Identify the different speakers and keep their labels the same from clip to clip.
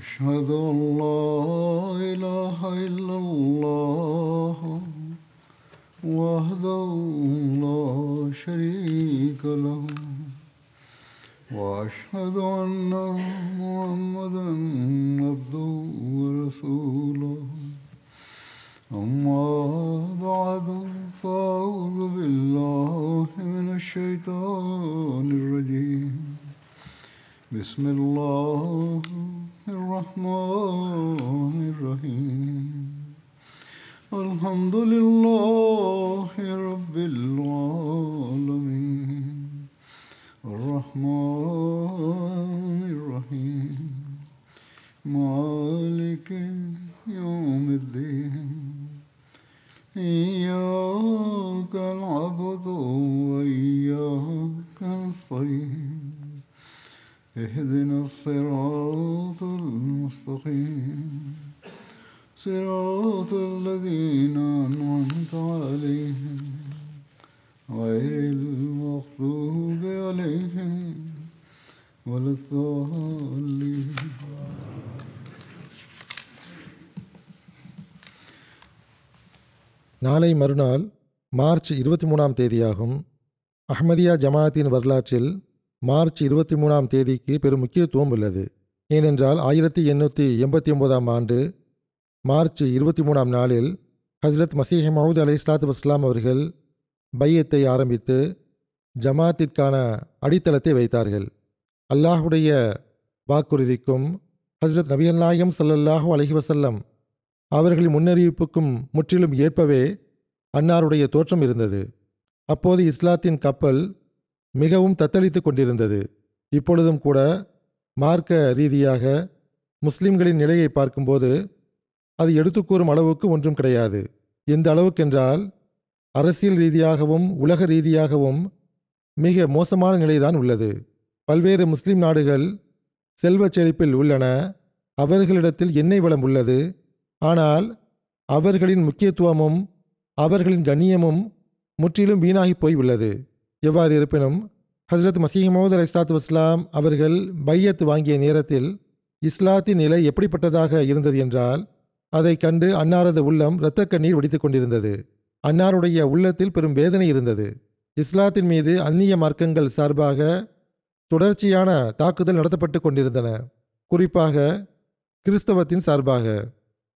Speaker 1: أشهد أن لا إله إلا الله وحده لا شريك له وأشهد أن محمدا عبده ورسوله أما بعد فأعوذ بالله من الشيطان الرجيم بسم الله الرحمن الرحيم الحمد لله رب العالمين الرحمن الرحيم مالك يوم الدين إياك نعبد وإياك نستعين اهدنا الصراط المستقيم صراط الذين أنعمت عليهم غير المغضوب عليهم ولا الضالين.
Speaker 2: நாளை மறுநாள் மார்ச் 23ஆம் தேதியாகும். அஹ்மதியா ஜமாஅத்தின் வரலாற்றில் மார்ச் 23ஆம் தேதிக்கு பெரும் முக்கியத்துவம் உள்ளது. ஏனென்றால் 1889ஆம் ஆண்டு மார்ச் 23ஆம் நாளில் ஹஸ்ரத் மசீஹ் மவ்ஊத் அலைஹிஸ்ஸலாத்து வஸ்ஸலாம் அவர்கள் பையத்தை ஆரம்பித்து ஜமாஅத்திற்கான அடித்தளத்தை வைத்தார்கள். அல்லாஹுடைய வாக்குறுதிக்கும் ஹஸ்ரத் நபிகள் நாயகம் ஸல்லல்லாஹு அலைஹி வஸல்லம் அவர்களின் முன்னறிவிப்புக்கும் முற்றிலும் ஏற்பவே அன்னாருடைய தோற்றம் இருந்தது. அப்போது இஸ்லாத்தின் கப்பல் மிகவும் தத்தளித்து கொண்டிருந்தது. இப்பொழுதும் கூட மார்க்க ரீதியாக முஸ்லிம்களின் நிலையை பார்க்கும்போது அது எடுத்துக்கூறும் அளவுக்கு ஒன்றும் கிடையாது. எந்த அளவுக்கென்றால் அரசியல் ரீதியாகவும் உலக ரீதியாகவும் மிக மோசமான நிலைதான் உள்ளது. பல்வேறு முஸ்லிம் நாடுகள் செல்வச் செழிப்பில் உள்ளன, அவர்களிடத்தில் எண்ணெய் வளம் உள்ளது. ஆனால் அவர்களின் முக்கியத்துவமும் அவர்களின் கண்ணியமும் முற்றிலும் வீணாகி போய் உள்ளது. எவ்வாறு இருப்பினும் ஹஸ்ரத் மசீஹ் மவ்ஊத் அலைஹிஸ்ஸலாத்து வஸ்ஸலாம் அவர்கள் பையத் வாங்கிய நேரத்தில் இஸ்லாத்தின் நிலை எப்படிப்பட்டதாக இருந்தது என்றால் அதை கண்டு அன்னாரது உள்ளம் இரத்த கண்ணீர் வடித்துக் கொண்டிருந்தது. அன்னாருடைய உள்ளத்தில் பெரும் வேதனை இருந்தது. இஸ்லாத்தின் மீது அந்நிய மார்க்கங்கள் சார்பாக தொடர்ச்சியான தாக்குதல் நடத்தப்பட்டு கொண்டிருந்தன, குறிப்பாக கிறிஸ்தவத்தின் சார்பாக.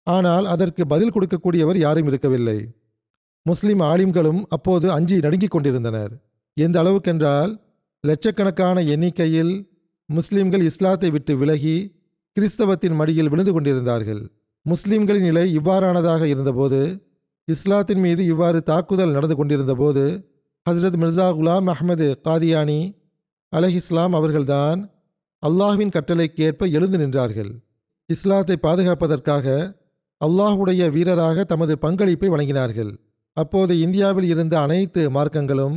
Speaker 2: ஆனால் அதற்கு பதில் கொடுக்கக்கூடியவர் யாரும் இருக்கவில்லை. முஸ்லிம் ஆலிம்களும் அப்போது அஞ்சி நடுங்கிக் கொண்டிருந்தனர். எந்த அளவுக்கென்றால் லட்சக்கணக்கான எண்ணிக்கையில் முஸ்லிம்கள் இஸ்லாத்தை விட்டு விலகி கிறிஸ்தவத்தின் மடியில் விழுந்து கொண்டிருந்தார்கள். முஸ்லிம்களின் நிலை இவ்வாறானதாக இருந்தபோது, இஸ்லாத்தின் மீது இவ்வாறு தாக்குதல் நடந்து கொண்டிருந்தபோது ஹஸ்ரத் மிர்சா குலாம் அஹ்மது காதியானி அலைஹிஸ்ஸலாம் அவர்கள்தான் அல்லாஹ்வின் கட்டளைக்கேற்ப எழுந்து நின்றார்கள். இஸ்லாத்தை பாதுகாப்பதற்காக அல்லாஹுடைய வீரராக தமது பங்களிப்பை வழங்கினார்கள். அப்போது இந்தியாவில் இருந்த அனைத்து மார்க்கங்களும்,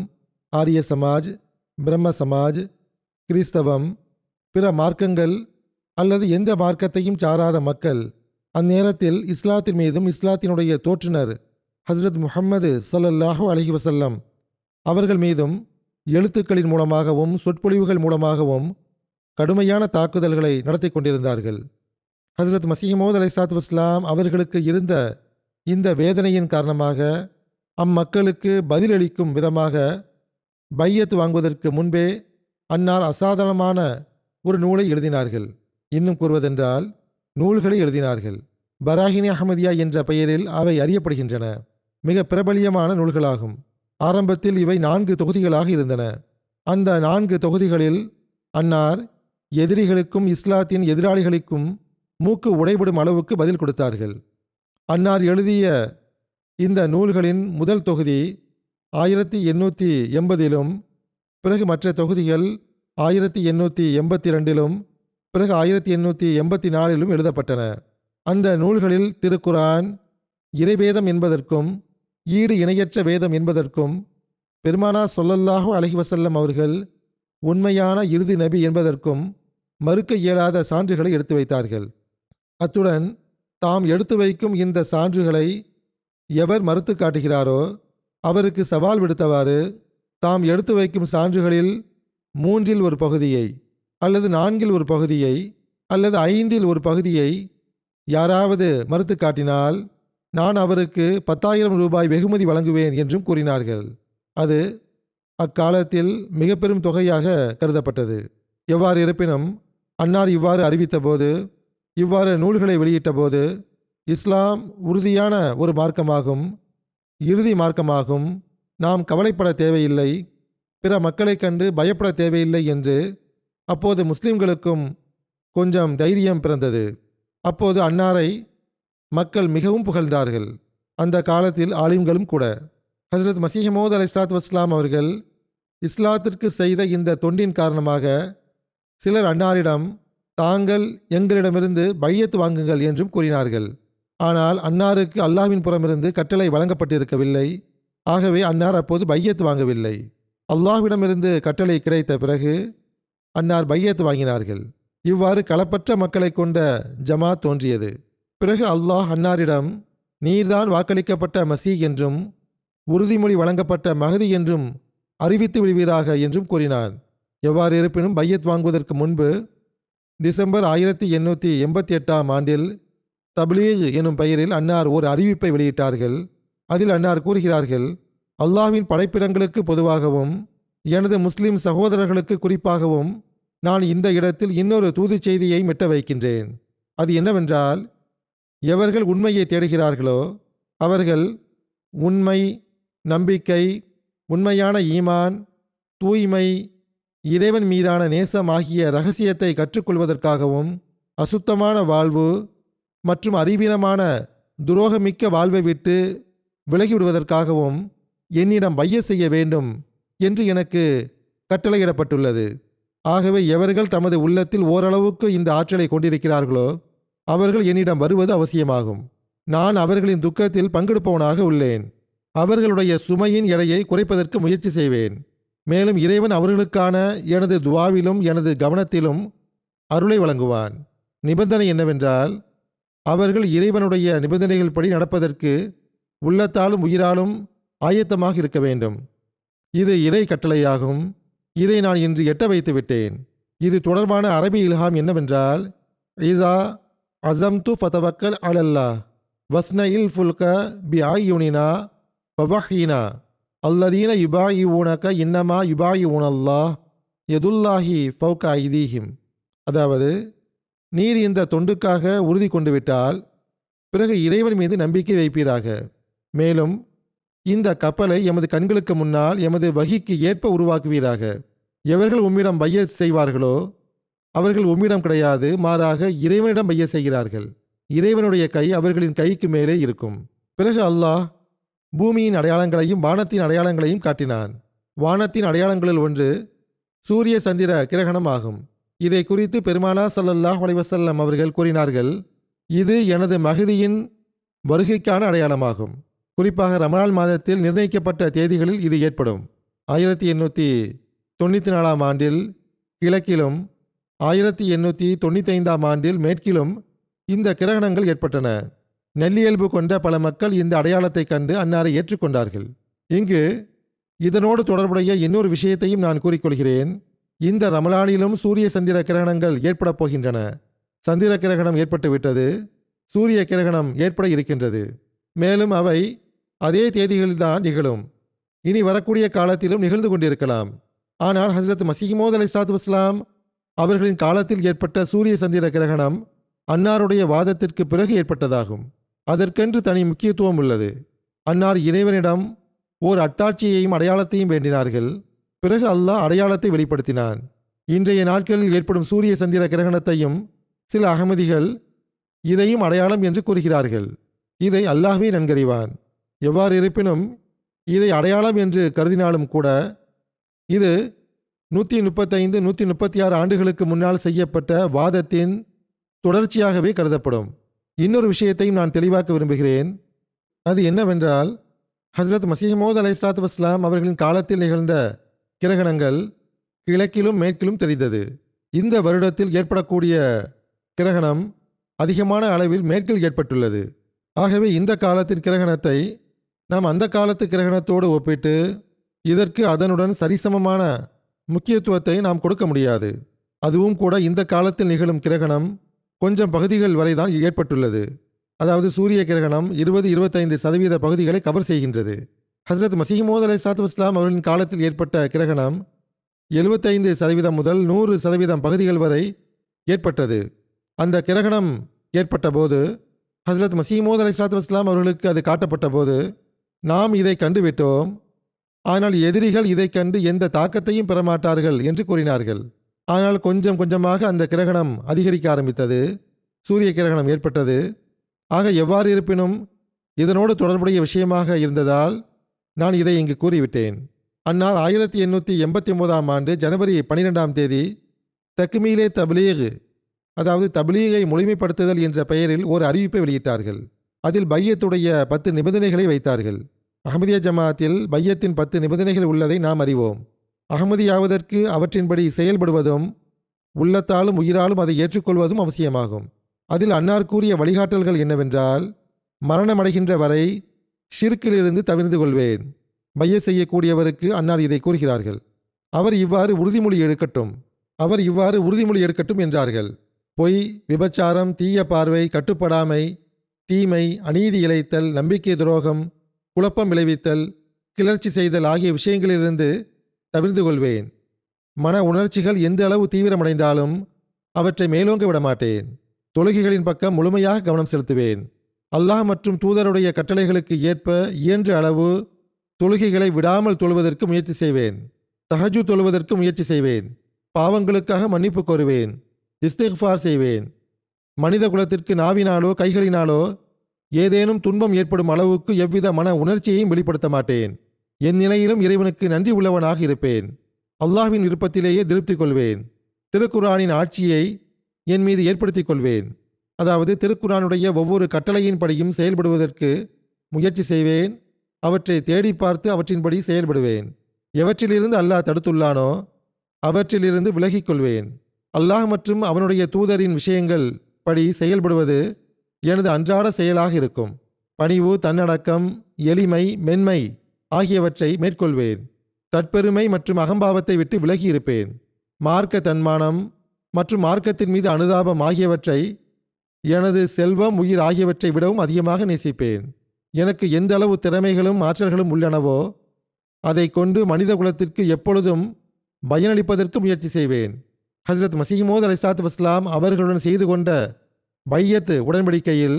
Speaker 2: ஆரிய சமாஜ், பிரம்ம சமாஜ், கிறிஸ்தவம், பிற மார்க்கங்கள் அல்லது எந்த மார்க்கத்தையும் சாராத மக்கள் அந்நேரத்தில் இஸ்லாத்தின் மீதும் இஸ்லாத்தினுடைய தோற்றுனர் ஹஸ்ரத் முஹம்மது ஸல்லல்லாஹு அலைஹி வஸல்லம் அவர்கள் மீதும் எழுத்துக்களின் மூலமாகவும் சொற்பொழிவுகள் மூலமாகவும் கடுமையான தாக்குதல்களை நடத்தி கொண்டிருந்தார்கள். ஹஸ்ரத் மசீஹ் மவ்ஊத் அலைஹிஸ்ஸலாத்து வஸ்ஸலாம் அவர்களுக்கு இருந்த இந்த வேதனையின் காரணமாக அம்மக்களுக்கு பதிலளிக்கும் விதமாக பையத் வாங்குவதற்கு முன்பே அன்னார் அசாதாரணமான ஒரு நூலை எழுதினார்கள். இன்னும் கூறுவதென்றால் நூல்களை எழுதினார்கள். பராஹினி அஹ்மதியா என்ற பெயரில் அவை அறியப்படுகின்றன. மிக பிரபலியமான நூல்களாகும். ஆரம்பத்தில் இவை 4 தொகுதிகளாக இருந்தன. அந்த 4 தொகுதிகளில் அன்னார் எதிரிகளுக்கும் இஸ்லாத்தின் எதிராளிகளுக்கும் மூக்கு உடைபடும் அளவுக்கு பதில் கொடுத்தார்கள். அன்னார் எழுதிய இந்த நூல்களின் முதல் தொகுதி 1880லும், பிறகு மற்ற தொகுதிகள் 1882லும், பிறகு 1884லும் எழுதப்பட்டன. அந்த நூல்களில் திருக்குரான் இறைவேதம் என்பதற்கும் ஈடு இணையற்ற வேதம் என்பதற்கும் பெருமானார் ஸல்லல்லாஹு அலைஹி வஸல்லம் அவர்கள் உண்மையான இறுதி நபி என்பதற்கும் மறுக்க இயலாத சான்றுகளை எடுத்து வைத்தார்கள். அத்துடன் தாம் எடுத்து வைக்கும் இந்த சான்றுகளை எவர் மறுத்து காட்டுகிறாரோ அவருக்கு சவால் விடுத்தவாறு தாம் எடுத்து வைக்கும் சான்றுகளில் 1/3 பகுதியை அல்லது 4 பகுதியை அல்லது 5இல் ஒரு பகுதியை யாராவது மறுத்து காட்டினால் நான் அவருக்கு 10,000 ரூபாய் வெகுமதி வழங்குவேன் என்றும் கூறினார்கள். அது அக்காலத்தில் மிக பெரும் தொகையாக கருதப்பட்டது. எவ்வாறு இருப்பினும் அன்னார் இவ்வாறு அறிவித்தபோது, இவ்வாறு நூல்களை வெளியிட்டபோது, இஸ்லாம் உறுதியான ஒரு மார்க்கமாகும், இறுதி மார்க்கமாகும், நாம் கவலைப்பட தேவையில்லை, பிற மக்களைக் கண்டு பயப்பட தேவையில்லை என்று அப்போது முஸ்லிம்களுக்கும் கொஞ்சம் தைரியம் பிறந்தது. அப்போது அன்னாரை மக்கள் மிகவும் புகழ்ந்தார்கள். அந்த காலத்தில் ஆலிம்களும் கூட. ஹஸ்ரத் மசீஹ் மவ்ஊத் அலைஹிஸ்ஸலாத்து வஸ்ஸலாம் அவர்கள் இஸ்லாத்திற்கு செய்த இந்த தொண்டின் காரணமாக சிலர் அன்னாரிடம் தாங்கள் எங்களிடமிருந்து பையத் வாங்குங்கள் என்றும் கூறினார்கள். ஆனால் அன்னாருக்கு அல்லாஹ்வின் புறமிருந்து கட்டளை வழங்கப்பட்டிருக்கவில்லை. ஆகவே அன்னார் அப்போது பையத் வாங்கவில்லை. அல்லாஹ்விடமிருந்து கட்டளை கிடைத்த பிறகு அன்னார் பையத் வாங்கினார்கள். இவ்வாறு களப்பற்ற மக்களை கொண்ட ஜமாத் தோன்றியது. பிறகு அல்லாஹ் அன்னாரிடம் நீர்தான் வாக்களிக்கப்பட்ட மசீஹ் என்றும் உறுதிமொழி வழங்கப்பட்ட மஹதி என்றும் அறிவித்து விடுவீராக என்றும் கூறினான். எவ்வாறு இருப்பினும் பையத் வாங்குவதற்கு முன்பு டிசம்பர் 1888ஆம் ஆண்டில் தப்லீக் எனும் பெயரில் அன்னார் ஒரு அறிவிப்பை வெளியிட்டார்கள். அதில் அன்னார் கூறுகிறார்கள், அல்லாஹ்வின் படைப்பிடங்களுக்கு பொதுவாகவும் எனது முஸ்லிம் சகோதரர்களுக்கு குறிப்பாகவும் நான் இந்த இடத்தில் இன்னொரு தூது செய்தியை மெட்ட வைக்கின்றேன். அது என்னவென்றால், எவர்கள் உண்மையை தேடுகிறார்களோ அவர்கள் உண்மை, நம்பிக்கை, உண்மையான ஈமான், தூய்மை, இறைவன் மீதான நேசம் ஆகிய இரகசியத்தை கற்றுக்கொள்வதற்காகவும் அசுத்தமான வாழ்வு மற்றும் அறிவீனமான துரோகமிக்க வாழ்வை விட்டு விலகிவிடுவதற்காகவும் என்னிடம் பையத் செய்ய வேண்டும் என்று எனக்கு கட்டளையிடப்பட்டுள்ளது. ஆகவே எவர்கள் தமது உள்ளத்தில் ஓரளவுக்கு இந்த ஆற்றலை கொண்டிருக்கிறார்களோ அவர்கள் என்னிடம் வருவது அவசியமாகும். நான் அவர்களின் துக்கத்தில் பங்கெடுப்பவனாக உள்ளேன். அவர்களுடைய சுமையின் எடையை குறைப்பதற்கு முயற்சி செய்வேன். மேலும் இறைவன் அவர்களுக்கான எனது துவாவிலும் எனது கவனத்திலும் அருளை வழங்குவான். நிபந்தனை என்னவென்றால், அவர்கள் இறைவனுடைய நிபந்தனைகள் படி நடப்பதற்கு உள்ளத்தாலும் உயிராலும் ஆயத்தமாக இருக்க வேண்டும். இது இறை கட்டளையாகும். இதை நான் இன்று எட்ட வைத்து விட்டேன். இது தொடர்பான அரபி இல்ஹாம் என்னவென்றால், இதா அஸம்து ஃபதவக்கல் அலல்லாஹ் வஸ்னஇல் ஃபுல்க பி ஆயுனினா வவஹீனா அல்லதீன யுபாயிஊனக இன்னமா யுபாயிஊனல்லாஹ் யதுல்லாஹி ஃபௌக ஐதீஹிம். அதாவது, நீர் இந்த தொண்டுக்காக உறுதி கொண்டு விட்டால் பிறகு இறைவன் மீது நம்பிக்கை வைப்பீராக. மேலும் இந்த கப்பலை எமது கண்களுக்கு முன்னால் எமது வகிக்கு ஏற்ப உருவாக்குவீராக. எவர்கள் உம்மிடம் பையத் செய்வார்களோ அவர்கள் உம்மிடம் கிடையாது, மாறாக இறைவனிடம் பையத் செய்கிறார்கள். இறைவனுடைய கை அவர்களின் கைக்கு மேலே இருக்கும். பிறகு அல்லாஹ் பூமியின் அடையாளங்களையும் வானத்தின் அடையாளங்களையும் காட்டினான். வானத்தின் அடையாளங்களில் ஒன்று சூரிய சந்திர கிரகணம் ஆகும். இதை குறித்து பெருமானார் ஸல்லல்லாஹு அலைஹி வஸல்லம் அவர்கள் கூறினார்கள், இது எனது மஹதியின் வருகைக்கான அடையாளமாகும். குறிப்பாக ரமலான் மாதத்தில் நிர்ணயிக்கப்பட்ட தேதிகளில் இது ஏற்படும். 1894ஆம் ஆண்டில் கிழக்கிலும் 1895ஆம் ஆண்டில் மேற்கிலும் இந்த கிரகணங்கள் ஏற்பட்டன. நல்லியல்பு கொண்ட பல மக்கள் இந்த அடையாளத்தை கண்டு அன்னாரை ஏற்றுக்கொண்டார்கள். இங்கு இதனோடு தொடர்புடைய இன்னொரு விஷயத்தையும் நான் கூறிக்கொள்கிறேன். இந்த ரமலானிலும் சூரிய சந்திர கிரகணங்கள் ஏற்படப் போகின்றன. சந்திர கிரகணம் ஏற்பட்டுவிட்டது, சூரிய கிரகணம் ஏற்பட இருக்கின்றது. மேலும் அவை அதே தேதிகளில்தான் நிகழும். இனி வரக்கூடிய காலத்திலும் நிகழ்ந்து கொண்டிருக்கலாம். ஆனால் ஹஸ்ரத் மசீஹ் மவ்ஊத் அலைஹிஸ்ஸலாத்து வஸ்ஸலாம் அவர்களின் காலத்தில் ஏற்பட்ட சூரிய சந்திர கிரகணம் அன்னாருடைய வாதத்திற்கு பிறகு ஏற்பட்டதாகும். அதற்கென்று தனி முக்கியத்துவம் உள்ளது. அன்னார் இறைவனிடம் ஓர் அத்தாட்சியையும் அடையாளத்தையும் வேண்டினார்கள். பிறகு அல்லாஹ் அடையாளத்தை வெளிப்படுத்தினான். இன்றைய நாட்களில் ஏற்படும் சூரிய சந்திர கிரகணத்தையும் சில அகமதிகள் இதையும் அடையாளம் என்று கூறுகிறார்கள். இதை அல்லாஹ்வே நன்கறிவான். எவ்வாறு இருப்பினும் இதை அடையாளம் என்று கருதினாலும் கூட இது 135 136 ஆண்டுகளுக்கு முன்னால் செய்யப்பட்ட வாதத்தின் தொடர்ச்சியாகவே கருதப்படும். இன்னொரு விஷயத்தையும் நான் தெளிவாக்க விரும்புகிறேன். அது என்னவென்றால், ஹஸ்ரத் மசீஹ் மவ்ஊத் அலைஹிஸ்ஸலாத்து வஸ்ஸலாம் அவர்களின் காலத்தில் நிகழ்ந்த கிரகணங்கள் கிழக்கிலும் மேற்கிலும் தெரிந்தது. இந்த வருடத்தில் ஏற்படக்கூடிய கிரகணம் அதிகமான அளவில் மேற்கில் ஏற்பட்டுள்ளது. ஆகவே இந்த காலத்தின் கிரகணத்தை நாம் அந்த காலத்து கிரகணத்தோடு ஒப்பிட்டு இதற்கு அதனுடன் சரிசமமான முக்கியத்துவத்தை நாம் கொடுக்க முடியாது. அதுவும் கூட இந்த காலத்தில் நிகழும் கிரகணம் கொஞ்சம் பகுதிகள் வரை தான் ஏற்பட்டுள்ளது. அதாவது சூரிய கிரகணம் 20-25% பகுதிகளை கவர் செய்கின்றது. ஹஸ்ரத் மஸீஹ் மவ்ஊத் அலைஹிஸ்ஸலாத்து வஸ்ஸலாம் அவர்களின் காலத்தில் ஏற்பட்ட கிரகணம் 75% முதல் 100% பகுதிகள் வரை ஏற்பட்டது. அந்த கிரகணம் ஏற்பட்ட போது ஹஸ்ரத் மஸீஹ் மவ்ஊத் அலைஹிஸ்ஸலாத்து வஸ்ஸலாம் அவர்களுக்கு அது காட்டப்பட்ட போது, நாம் இதை கண்டுவிட்டோம், ஆனால் எதிரிகள் இதை கண்டு எந்த தாக்கத்தையும் பெறமாட்டார்கள் என்று கூறினார்கள். ஆனால் கொஞ்சம் கொஞ்சமாக அந்த கிரகணம் அதிகரிக்க ஆரம்பித்தது. சூரிய கிரகணம் ஏற்பட்டது. ஆக எவ்வாறு இருப்பினும் இதனோடு தொடர்புடைய விஷயமாக இருந்ததால் நான் இதை இங்கு கூறிவிட்டேன். அன்னார் 1889ஆம் ஆண்டு ஜனவரி 12ஆம் தேதி தக்மீலே தப்லீக், அதாவது தப்லீகை முழுமைப்படுத்துதல் என்ற பெயரில் ஒரு அறிவிப்பை வெளியிட்டார்கள். அதில் பையத்துடைய 10 நிபந்தனைகளை வைத்தார்கள். அஹ்மதியா ஜமாத்தில் பையத்தின் 10 நிபந்தனைகள் உள்ளதை நாம் அறிவோம். அஹ்மதியாவதற்கு அவற்றின்படி செயல்படுவதும் உள்ளத்தாலும் உயிராலும் அதை ஏற்றுக்கொள்வதும் அவசியமாகும். அதில் அன்னார் கூறிய வழிகாட்டல்கள் என்னவென்றால், மரணமடைகின்ற வரை ஷிர்க்கிலிருந்து தவிர்ந்து கொள்வேன். பைய செய்யக்கூடியவருக்கு அன்னார் இதை கூறுகிறார்கள். அவர் இவ்வாறு உறுதிமொழி எடுக்கட்டும் என்றார்கள். பொய், விபச்சாரம், தீய பார்வை, கட்டுப்படாமை, தீமை, அநீதி இழைத்தல், நம்பிக்கை துரோகம், குழப்பம் விளைவித்தல், கிளர்ச்சி செய்தல் ஆகிய விஷயங்களிலிருந்து தவிர்ந்து கொள்வேன். மன உணர்ச்சிகள் எந்த அளவு தீவிரமடைந்தாலும் அவற்றை மேலோங்க விடமாட்டேன். தொழுகைகளின் பக்கம் முழுமையாக கவனம் செலுத்துவேன். அல்லாஹ் மற்றும் தூதருடைய கட்டளைகளுக்கு ஏற்ப இயன்ற அளவு தொழுகைகளை விடாமல் தொழுவதற்கு முயற்சி செய்வேன். தஹஜ்ஜு தொழுவதற்கு முயற்சி செய்வேன். பாவங்களுக்காக மன்னிப்பு கோருவேன். இஸ்திக்ஃபார் செய்வேன். மனித குலத்திற்கு நாவினாலோ கைகளினாலோ ஏதேனும் துன்பம் ஏற்படும் அளவுக்கு எவ்வித மன உணர்ச்சியையும் வெளிப்படுத்த மாட்டேன். என் நிலையிலும் இறைவனுக்கு நன்றி உள்ளவனாக இருப்பேன். அல்லாஹ்வின் விருப்பத்திலேயே திருப்தி கொள்வேன். திருக்குர்ஆனின் ஆட்சியை என் மீது ஏற்படுத்திக் கொள்வேன். அதாவது திருக்குர்ஆனுடைய ஒவ்வொரு கட்டளையின்படியும் செயல்படுவதற்கு முயற்சி செய்வேன். அவற்றை தேடி பார்த்து அவற்றின்படி செயல்படுவேன். எவற்றிலிருந்து அல்லாஹ் தடுத்துள்ளானோ அவற்றிலிருந்து விலகிக் கொள்வேன். அல்லாஹ் மற்றும் அவனுடைய தூதரின் விஷயங்கள் படி செயல்படுவது எனது அன்றாட செயலாக இருக்கும். பணிவு, தன்னடக்கம், எளிமை, மென்மை ஆகியவற்றை மேற்கொள்வேன். தற்பெருமை மற்றும் அகம்பாவத்தை விட்டு விலகி இருப்பேன். மார்க்க தன்மானம் மற்றும் மார்க்கத்தின் மீது அனுதாபம் ஆகியவற்றை எனது செல்வம், உயிர் ஆகியவற்றை விடவும் அதிகமாக நேசிப்பேன். எனக்கு எந்த அளவு திறமைகளும் ஆற்றல்களும் உள்ளனவோ அதை கொண்டு மனித குலத்திற்கு எப்பொழுதும் பயனளிப்பதற்கு முயற்சி செய்வேன். ஹஸ்ரத் மஸீஹ் மவ்ஊத் அலைஹிஸ்ஸலாத்து வஸ்ஸலாம் அவர்களுடன் செய்து கொண்ட பையத் உடன்படிக்கையில்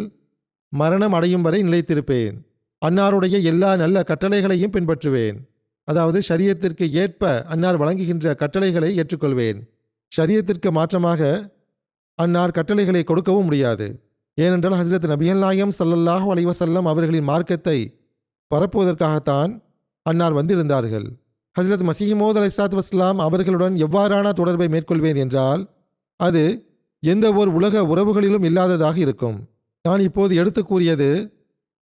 Speaker 2: மரணம் அடையும் வரை நிலைத்திருப்பேன். அன்னாருடைய எல்லா நல்ல கட்டளைகளையும் பின்பற்றுவேன். அதாவது ஷரியத்திற்கு ஏற்ப அன்னார் வழங்குகின்ற கட்டளைகளை ஏற்றுக்கொள்வேன். ஷரியத்திற்கு மாற்றமாக அன்னார் கட்டளைகளை கொடுக்கவும் முடியாது. ஏனென்றால் ஹஸ்ரத் நபிகள் நாயகம் ஸல்லல்லாஹு அலைஹி வஸல்லம் அவர்களின் மார்க்கத்தை பரப்புவதற்காகத்தான் அன்னார் வந்திருந்தார்கள். ஹஸ்ரத் மஸீஹ் மவ்ஊத் அலைஹிஸ்ஸலாத்து வஸ்ஸலாம் அவர்களுடன் எவ்வாறான தொடர்பை மேற்கொள்வேன் என்றால், அது எந்த ஒரு உலக உறவுகளிலும் இல்லாததாக இருக்கும். நான் இப்போது எடுத்து கூறியது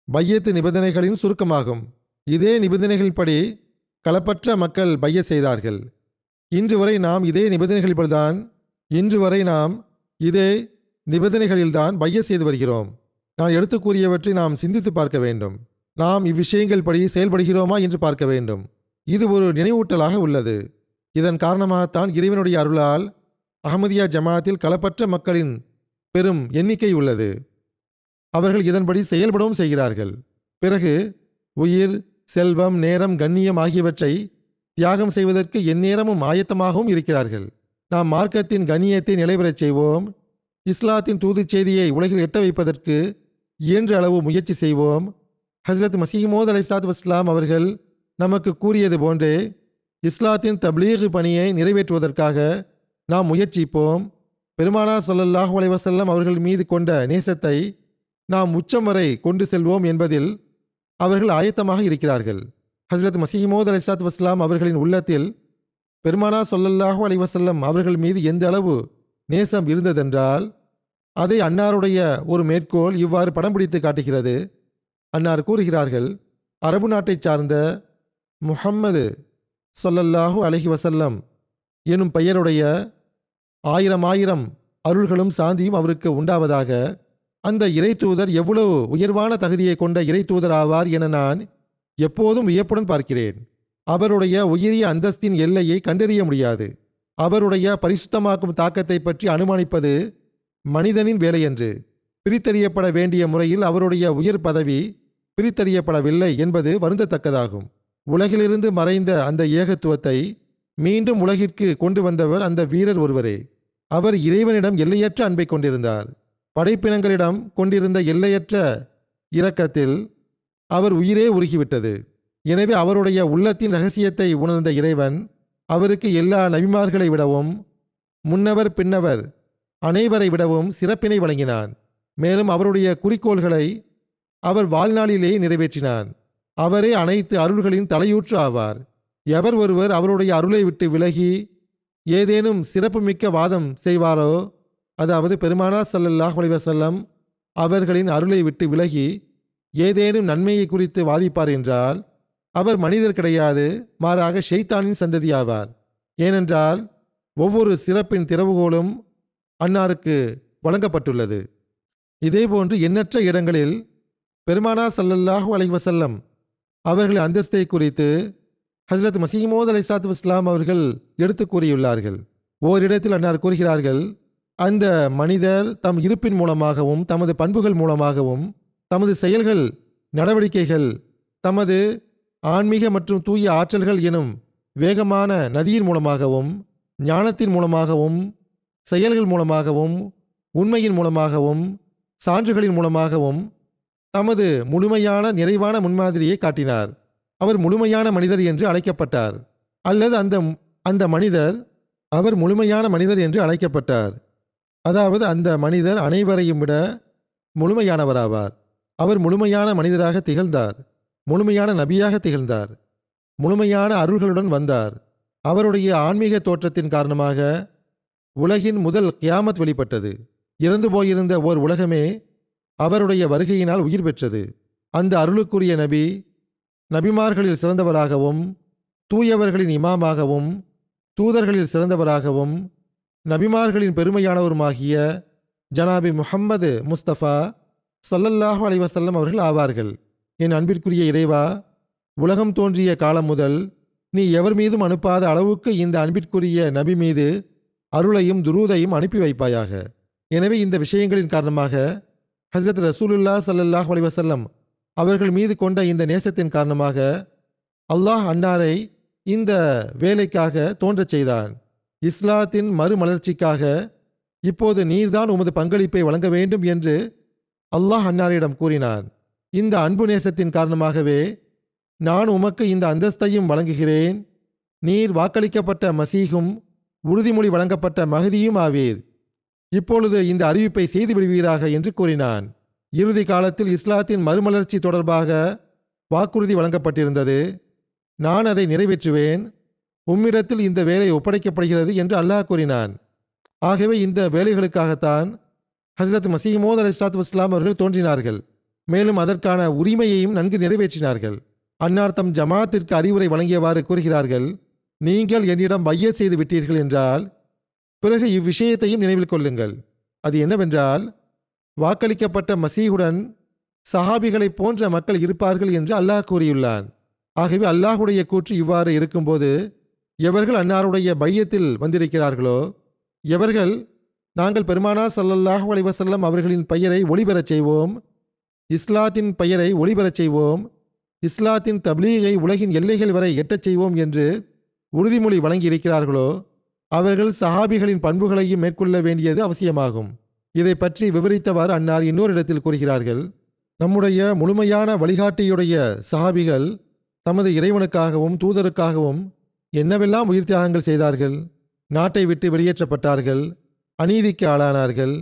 Speaker 2: பையத்து நிபந்தனைகளின் சுருக்கமாகும். இதே நிபந்தனைகளின்படி களப்பற்ற மக்கள் பையத் செய்தார்கள். இன்று வரை நாம் இதே நிபந்தனைகளில்தான் பையத் செய்து வருகிறோம். நான் எடுத்து கூறியவற்றை நாம் சிந்தித்து பார்க்க வேண்டும். நாம் இவ்விஷயங்கள் படி செயல்படுகிறோமா என்று பார்க்க வேண்டும். இது ஒரு நினைவூட்டலாக உள்ளது. இதன் காரணமாகத்தான் இறைவனுடைய அருளால் அஹ்மதியா ஜமாத்தில் களப்பற்ற மக்களின் பெரும் எண்ணிக்கை உள்ளது. அவர்கள் இதன்படி செயல்படவும் செய்கிறார்கள். பிறகு உயிர், செல்வம், நேரம், கண்ணியம் ஆகியவற்றை தியாகம் செய்வதற்கு எந்நேரமும் ஆயத்தமாகவும் இருக்கிறார்கள். நாம் மார்க்கத்தின் கண்ணியத்தை நிலைபெறச் செய்வோம். இஸ்லாத்தின் தூதுச் செய்தியை உலகில் எட்ட வைப்பதற்கு இயன்ற அளவு முயற்சி செய்வோம். ஹஸ்ரத் மஸீஹ் மவ்ஊத் அலைஹிஸ்ஸலாத்து வஸ்ஸலாம் அவர்கள் நமக்கு கூறியது போன்றே இஸ்லாத்தின் தப்லீக் பணியை நிறைவேற்றுவதற்காக நாம் முயற்சிப்போம். பெருமானார் ஸல்லல்லாஹு அலைஹி வஸல்லம் அவர்கள் மீது கொண்ட நேசத்தை நாம் உச்சம் வரை கொண்டு செல்வோம் என்பதில் அவர்கள் ஆயத்தமாக இருக்கிறார்கள். ஹஸ்ரத் மஸீஹ் மவ்ஊத் அலைஹிஸ்ஸலாத்து வஸ்ஸலாம் அவர்களின் உள்ளத்தில் பெருமானார் ஸல்லல்லாஹு அலைஹி வஸல்லம் அவர்கள் மீது எந்த அளவு நேசம் இருந்ததென்றால் அதை அன்னாருடைய ஒரு மேற்கோள் இவ்வாறு படம் பிடித்து காட்டுகிறது. அன்னார் கூறுகிறார்கள், அரபு நாட்டைச் சார்ந்த முஹம்மது ஸல்லல்லாஹு அலைஹி வஸல்லம் எனும் பெயருடைய 1000 அருள்களும் சாந்தியும் அவருக்கு உண்டாவதாக. அந்த இறைத்தூதர் எவ்வளவு உயர்வான தகுதியை கொண்ட இறைத்தூதர் ஆவார் என நான் எப்போதும் வியப்புடன் பார்க்கிறேன். அவருடைய உயரிய அந்தஸ்தின் எல்லையை கண்டறிய முடியாது. அவருடைய பரிசுத்தமாக்கும் தாக்கத்தை பற்றி அனுமானிப்பது மனிதனின் வேலையன்று. பிரித்தறியப்பட வேண்டிய முறையில் அவருடைய உயர் பதவி பிரித்தறியப்படவில்லை என்பது வருந்தத்தக்கதாகும். உலகிலிருந்து மறைந்த அந்த ஏகத்துவத்தை மீண்டும் உலகிற்கு கொண்டு வந்தவர் அந்த வீரர் ஒருவரே. அவர் இறைவனிடம் எல்லையற்ற அன்பை கொண்டிருந்தார். படைப்பினங்களிடம் கொண்டிருந்த எல்லையற்ற இரக்கத்தில் அவர் உயிரே உருகிவிட்டது. எனவே அவருடைய உள்ளத்தின் இரகசியத்தை உணர்ந்த இறைவன் அவருக்கு எல்லா நபிமார்களை விடவும் முன்னவர் பின்னவர் அனைவரை விடவும் சிறப்பினை வழங்கினான். மேலும் அவருடைய குறிக்கோள்களை அவர் வாழ்நாளிலேயே நிறைவேற்றினான். அவரே அனைத்து அருள்களின் தலையூற்று ஆவார். எவர் ஒருவர் அவருடைய அருளை விட்டு விலகி ஏதேனும் சிறப்புமிக்க வாதம் செய்வாரோ, அதாவது பெருமானார் ஸல்லல்லாஹு அலைஹி வஸல்லம் அவர்களின் அருளை விட்டு விலகி ஏதேனும் நன்மையை குறித்து வாதிப்பார் என்றால் அவர் மனிதர் கிடையாது, மாறாக ஷைத்தானின் சந்ததியாவார். ஏனென்றால் ஒவ்வொரு சிறப்பின் திறவுகோலும் அன்னாருக்கு வழங்கப்பட்டுள்ளது. இதேபோன்று எண்ணற்ற இடங்களில் பெருமானார் ஸல்லல்லாஹு அலைஹி வஸல்லம் அவர்களின் அந்தஸ்தை குறித்து ஹஜ்ரத் மஸீஹ் மவ்ஊத் அலைஹிஸ்ஸலாத்து வஸ்ஸலாம் அவர்கள் எடுத்து கூறியுள்ளார்கள். ஓரிடத்தில் அன்னார் கூறுகிறார்கள், அந்த மனிதர் தம் இருப்பின் மூலமாகவும் தமது பண்புகள் மூலமாகவும் தமது செயல்கள் நடவடிக்கைகள் தமது ஆன்மீக மற்றும் தூய ஆற்றல்கள் எனும் வேகமான நதியின் மூலமாகவும் ஞானத்தின் மூலமாகவும் செயல்கள் மூலமாகவும் உண்மையின் மூலமாகவும் சான்றுகளின் மூலமாகவும் தமது முழுமையான நிறைவான முன்மாதிரியை காட்டினார். அவர் முழுமையான மனிதர் என்று அழைக்கப்பட்டார். அல்லது அந்த மனிதர் அவர் முழுமையான மனிதர் என்று அழைக்கப்பட்டார். அதாவது அந்த மனிதர் அனைவரையும் விட முழுமையானவராவார். அவர் முழுமையான மனிதராக திகழ்ந்தார். முழுமையான நபியாக திகழ்ந்தார். முழுமையான அருள்களுடன் வந்தார். அவருடைய ஆன்மீக தோற்றத்தின் காரணமாக உலகின் முதல் கியாமத் வெளிப்பட்டது. இறந்து போயிருந்த ஓர் உலகமே அவருடைய வருகையினால் உயிர் பெற்றது. அந்த அருளுக்குரிய நபி நபிமார்களில் சிறந்தவராகவும் தூயவர்களின் இமாமாகவும் தூதர்களில் சிறந்தவராகவும் நபிமார்களின் பெருமையானவருமாகிய ஜனாபி முஹம்மது முஸ்தபா ஸல்லல்லாஹு அலைஹி வஸல்லம் அவர்கள் ஆவார்கள். என் அன்பிற்குரிய இறைவா, உலகம் தோன்றிய காலம் முதல் நீ எவர் மீதும் அனுப்பாத அளவுக்கு இந்த அன்பிற்குரிய நபி மீது அருளையும் துரூதையும் அனுப்பி வைப்பாயாக. எனவே இந்த விஷயங்களின் காரணமாக ஹஜ்ரத் ரசூலுல்லாஹ் ஸல்லல்லாஹு அலைஹி வஸல்லம் அவர்கள் மீது கொண்ட இந்த நேசத்தின் காரணமாக அல்லாஹ் அன்னாரை இந்த வேலைக்காக தோன்றச் செய்தான். இஸ்லாத்தின் மறுமலர்ச்சிக்காக இப்போது நீர்தான் உமது பங்களிப்பை வழங்க வேண்டும் என்று அல்லாஹ் அன்னாரிடம் கூறினான். இந்த அன்பு நேசத்தின் காரணமாகவே நான் உமக்கு இந்த அந்தஸ்தையும் வழங்குகிறேன். நீர் வாக்களிக்கப்பட்ட மசீகும் உறுதிமொழி வழங்கப்பட்ட மஹதியும் ஆவீர். இப்பொழுது இந்த அறிவிப்பை செய்து விடுவீராக என்று கூறினான். இறுதி காலத்தில் இஸ்லாத்தின் மறுமலர்ச்சி தொடர்பாக வாக்குறுதி வழங்கப்பட்டிருந்தது. நான் அதை நிறைவேற்றுவேன். உம்மிடத்தில் இந்த வேலை ஒப்படைக்கப்படுகிறது என்று அல்லாஹ் கூறினான். ஆகவே இந்த வேலைகளுக்காகத்தான் ஹஜ்ரத் மஸீஹ் மவ்ஊத் அலைஹிஸ்ஸலாத்து வஸ்ஸலாம் அவர்கள் தோன்றினார்கள். மேலும் அதற்கான உரிமையையும் நன்கு நிறைவேற்றினார்கள். அன்னார் தம் ஜமாத்திற்கு அறிவுரை வழங்கியவாறு கூறுகிறார்கள், நீங்கள் என்னிடம் பையத் செய்து விட்டீர்கள் என்றால் பிறகு இவ்விஷயத்தையும் நினைவில் கொள்ளுங்கள். அது என்னவென்றால், வாக்களிக்கப்பட்ட மசீஹுடன் சஹாபிகளைப் போன்ற மக்கள் இருப்பார்கள் என்று அல்லாஹ் கூறியுள்ளான். ஆகவே அல்லாஹுடைய கூற்று இவ்வாறு இருக்கும்போது எவர்கள் அன்னாருடைய பையத்தில் வந்திருக்கிறார்களோ, எவர்கள் நாங்கள் பெருமானார் ஸல்லல்லாஹு அலைஹி வஸல்லம் அவர்களின் பெயரை ஒளிபெறச் செய்வோம், இஸ்லாத்தின் பெயரை ஒளிபெறச் செய்வோம், இஸ்லாத்தின் தப்லீகை உலகின் எல்லைகள் வரை எட்டச் செய்வோம் என்று உறுதிமொழி வழங்கியிருக்கிறார்களோ, அவர்கள் சஹாபிகளின் பண்புகளையும் மேற்கொள்ள வேண்டியது அவசியமாகும். இதை பற்றி விவரித்தவாறு அன்னார் இன்னொரு இடத்தில் கூறுகிறார்கள், நம்முடைய முழுமையான வழிகாட்டியுடைய சஹாபிகள் தமது இறைவனுக்காகவும் தூதருக்காகவும் என்னவெல்லாம் உயிர் தியாகங்கள் செய்தார்கள். நாட்டை விட்டு வெளியேற்றப்பட்டார்கள், அநீதிக்கு ஆளானார்கள்,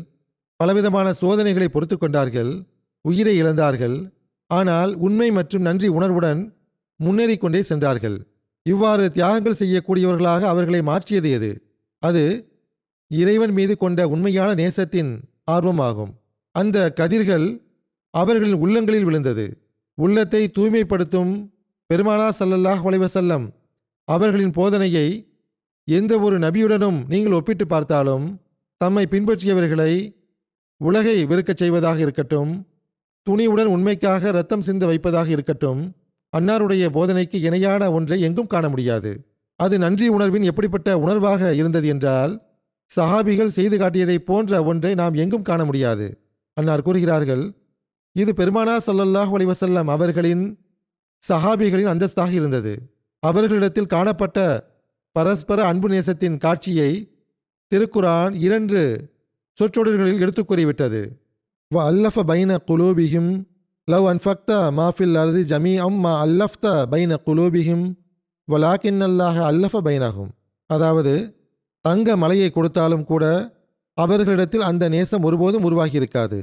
Speaker 2: பலவிதமான சோதனைகளை பொறுத்து கொண்டார்கள், உயிரை இழந்தார்கள். ஆனால் உண்மை மற்றும் நன்றி உணர்வுடன் முன்னேறி கொண்டே சென்றார்கள். இவ்வாறு தியாகங்கள் செய்யக்கூடியவர்களாக அவர்களை மாற்றியது எது? அது இறைவன் மீது கொண்ட உண்மையான நேசத்தின் ஆர்வமாகும். அந்த கதிர்கள் அவர்களின் உள்ளங்களில் விழுந்தது. உள்ளத்தை தூய்மைப்படுத்தும் பெருமானார் ஸல்லல்லாஹு அலைஹி வஸல்லம் அவர்களின் போதனையை எந்த ஒரு நபியுடனும் நீங்கள் ஒப்பிட்டு பார்த்தாலும் தம்மை பின்பற்றியவர்களை உலகை வெறுக்கச் செய்வதாக இருக்கட்டும், துணிவுடன் உண்மைக்காக இரத்தம் சிந்த வைப்பதாக இருக்கட்டும், அன்னாருடைய போதனைக்கு இணையான ஒன்றை எங்கும் காண முடியாது. அது நன்றி உணர்வின் எப்படிப்பட்ட உணர்வாக இருந்தது என்றால், சஹாபிகள் செய்து காட்டியதை போன்ற ஒன்றை நாம் எங்கும் காண முடியாது. அன்னார் கூறுகிறார்கள், இது பெருமானார் ஸல்லல்லாஹு அலைஹி வஸல்லம் அவர்களின் சஹாபிகளின் அந்தஸ்தாக இருந்தது. அவர்களிடத்தில் காணப்பட்ட பரஸ்பர அன்பு நேசத்தின் காட்சியை திருக்குரான் 2 சொற்றொடர்களில் எடுத்துக் கூறிவிட்டது. வ அல்லஃப பைன குலூபிஹிம் லவ் அன்ஃபக்த மாஃபில் அர்தி ஜமீஅம் மா அல்லஃப்த பைன குலூபிஹிம் வலாக்கின்னல்லாஹ அல்லஃப பைனஹும். அதாவது, தங்க மலையை கொடுத்தாலும் கூட அவர்களிடத்தில் அந்த நேசம் ஒருபோதும் உருவாகியிருக்காது.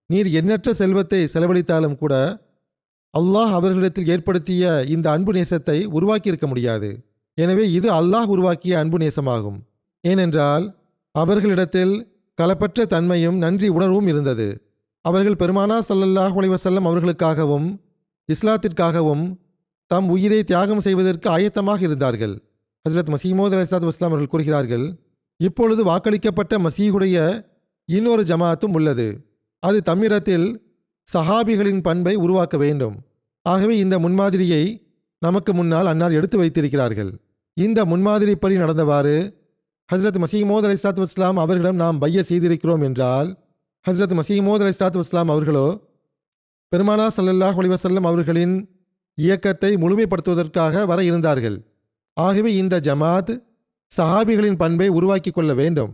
Speaker 2: நீர் எண்ணற்ற செல்வத்தை செலவழித்தாலும் கூட அல்லாஹ் அவர்களிடத்தில் ஏற்படுத்திய இந்த அன்பு நேசத்தை உருவாக்கியிருக்க முடியாது. எனவே இது அல்லாஹ் உருவாக்கிய அன்பு நேசமாகும். ஏனென்றால் அவர்களிடத்தில் களப்பற்ற தன்மையும் நன்றி உணர்வும் இருந்தது. அவர்கள் பெருமானார் ஸல்லல்லாஹு அலைஹி வஸல்லம் அவர்களுக்காகவும் இஸ்லாத்திற்காகவும் தம் உயிரை தியாகம் செய்வதற்கு ஆயத்தமாக இருந்தார்கள். ஹஸ்ரத் மஸீஹ் மவ்ஊத் அலைஹிஸ்ஸலாத்து வஸ்ஸலாம் அவர்கள் கூறுகிறார்கள், இப்பொழுது வாக்களிக்கப்பட்ட மசீஹுடைய இன்னொரு ஜமாத்தும் உள்ளது. அது தம்மிடத்தில் சஹாபிகளின் பண்பை உருவாக்க வேண்டும். ஆகவே இந்த முன்மாதிரியை நமக்கு முன்னால் அன்னார் எடுத்து வைத்திருக்கிறார்கள். இந்த முன்மாதிரிப்படி நடந்தவாறு ஹஸ்ரத் மஸீஹ் மவ்ஊத் அலைஹிஸ்ஸலாத்து வஸ்ஸலாம் அவர்களிடம் நாம் பைய செய்திருக்கிறோம் என்றால், ஹஸ்ரத் மஸீஹ் மவ்ஊத் அலைஹிஸ்ஸலாத்து வஸ்ஸலாம் அவர்களோ பெருமானார் ஸல்லல்லாஹு அலைஹி வஸல்லம் அவர்களின் இயக்கத்தை முழுமைப்படுத்துவதற்காக வர இருந்தார்கள். ஆகவே இந்த ஜமாத் சஹாபிகளின் பண்பை உருவாக்கி கொள்ள வேண்டும்.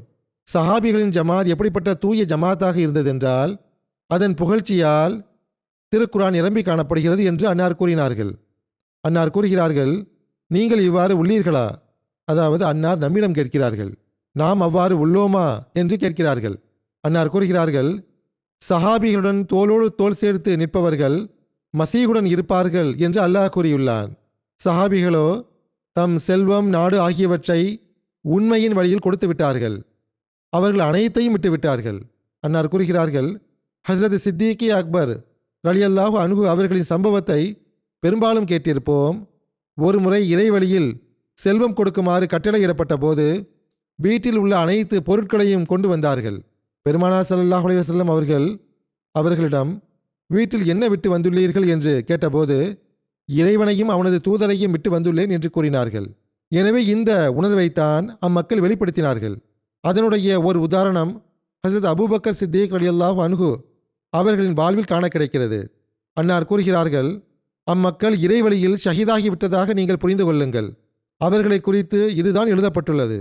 Speaker 2: சஹாபிகளின் ஜமாத் எப்படிப்பட்ட தூய ஜமாத்தாக இருந்ததென்றால், அதன் புகழ்ச்சியால் திருக்குரான் நிரம்பி காணப்படுகிறது என்று அன்னார் கூறினார்கள். அன்னார் கூறுகிறார்கள், நீங்கள் இவ்வாறு உள்ளீர்களா? அதாவது அன்னார் நம்மிடம் கேட்கிறார்கள், நாம் அவ்வாறு உள்ளோமா என்று கேட்கிறார்கள். அன்னார் கூறுகிறார்கள், சஹாபிகளுடன் தோளோடு தோள் சேர்த்து நிற்பவர்கள் மசீஹுடன் இருப்பார்கள் என்று அல்லாஹ் கூறியுள்ளான். சஹாபிகளோ தம் செல்வம், நாடு ஆகியவற்றை உண்மையின் வழியில் கொடுத்து விட்டார்கள். அவர்கள் அனைத்தையும் விட்டுவிட்டார்கள். அன்னார் கூறுகிறார்கள், ஹஸ்ரத் சித்திகி அக்பர் ரலியல்லாஹு அன்ஹு அவர்களின் சம்பவத்தை பெரும்பாலும் கேட்டிருப்போம். ஒரு முறை இறைவழியில் செல்வம் கொடுக்குமாறு கட்டளையிடப்பட்ட போது வீட்டில் உள்ள அனைத்து பொருட்களையும் கொண்டு வந்தார்கள். பெருமானார் ஸல்லல்லாஹு அலைஹி வஸல்லம் அவர்களிடம் வீட்டில் என்ன விட்டு வந்துள்ளீர்கள் என்று கேட்டபோது, இறைவனையும் அவனது தூதரையும் விட்டு வந்துள்ளேன் என்று கூறினார்கள். எனவே இந்த உணர்வைத்தான் அம்மக்கள் வெளிப்படுத்தினார்கள். அதனுடைய ஒரு உதாரணம் ஹஸரத் அபூபக்கர் சித்தீக் ரலியல்லாஹு அன்ஹு அவர்களின் வாழ்வில் காண கிடைக்கிறது. அன்னார் கூறுகிறார்கள், அம்மக்கள் இறைவழியில் ஷஹீதாகிவிட்டதாக நீங்கள் புரிந்து கொள்ளுங்கள். அவர்களை குறித்து இதுதான் எழுதப்பட்டுள்ளது.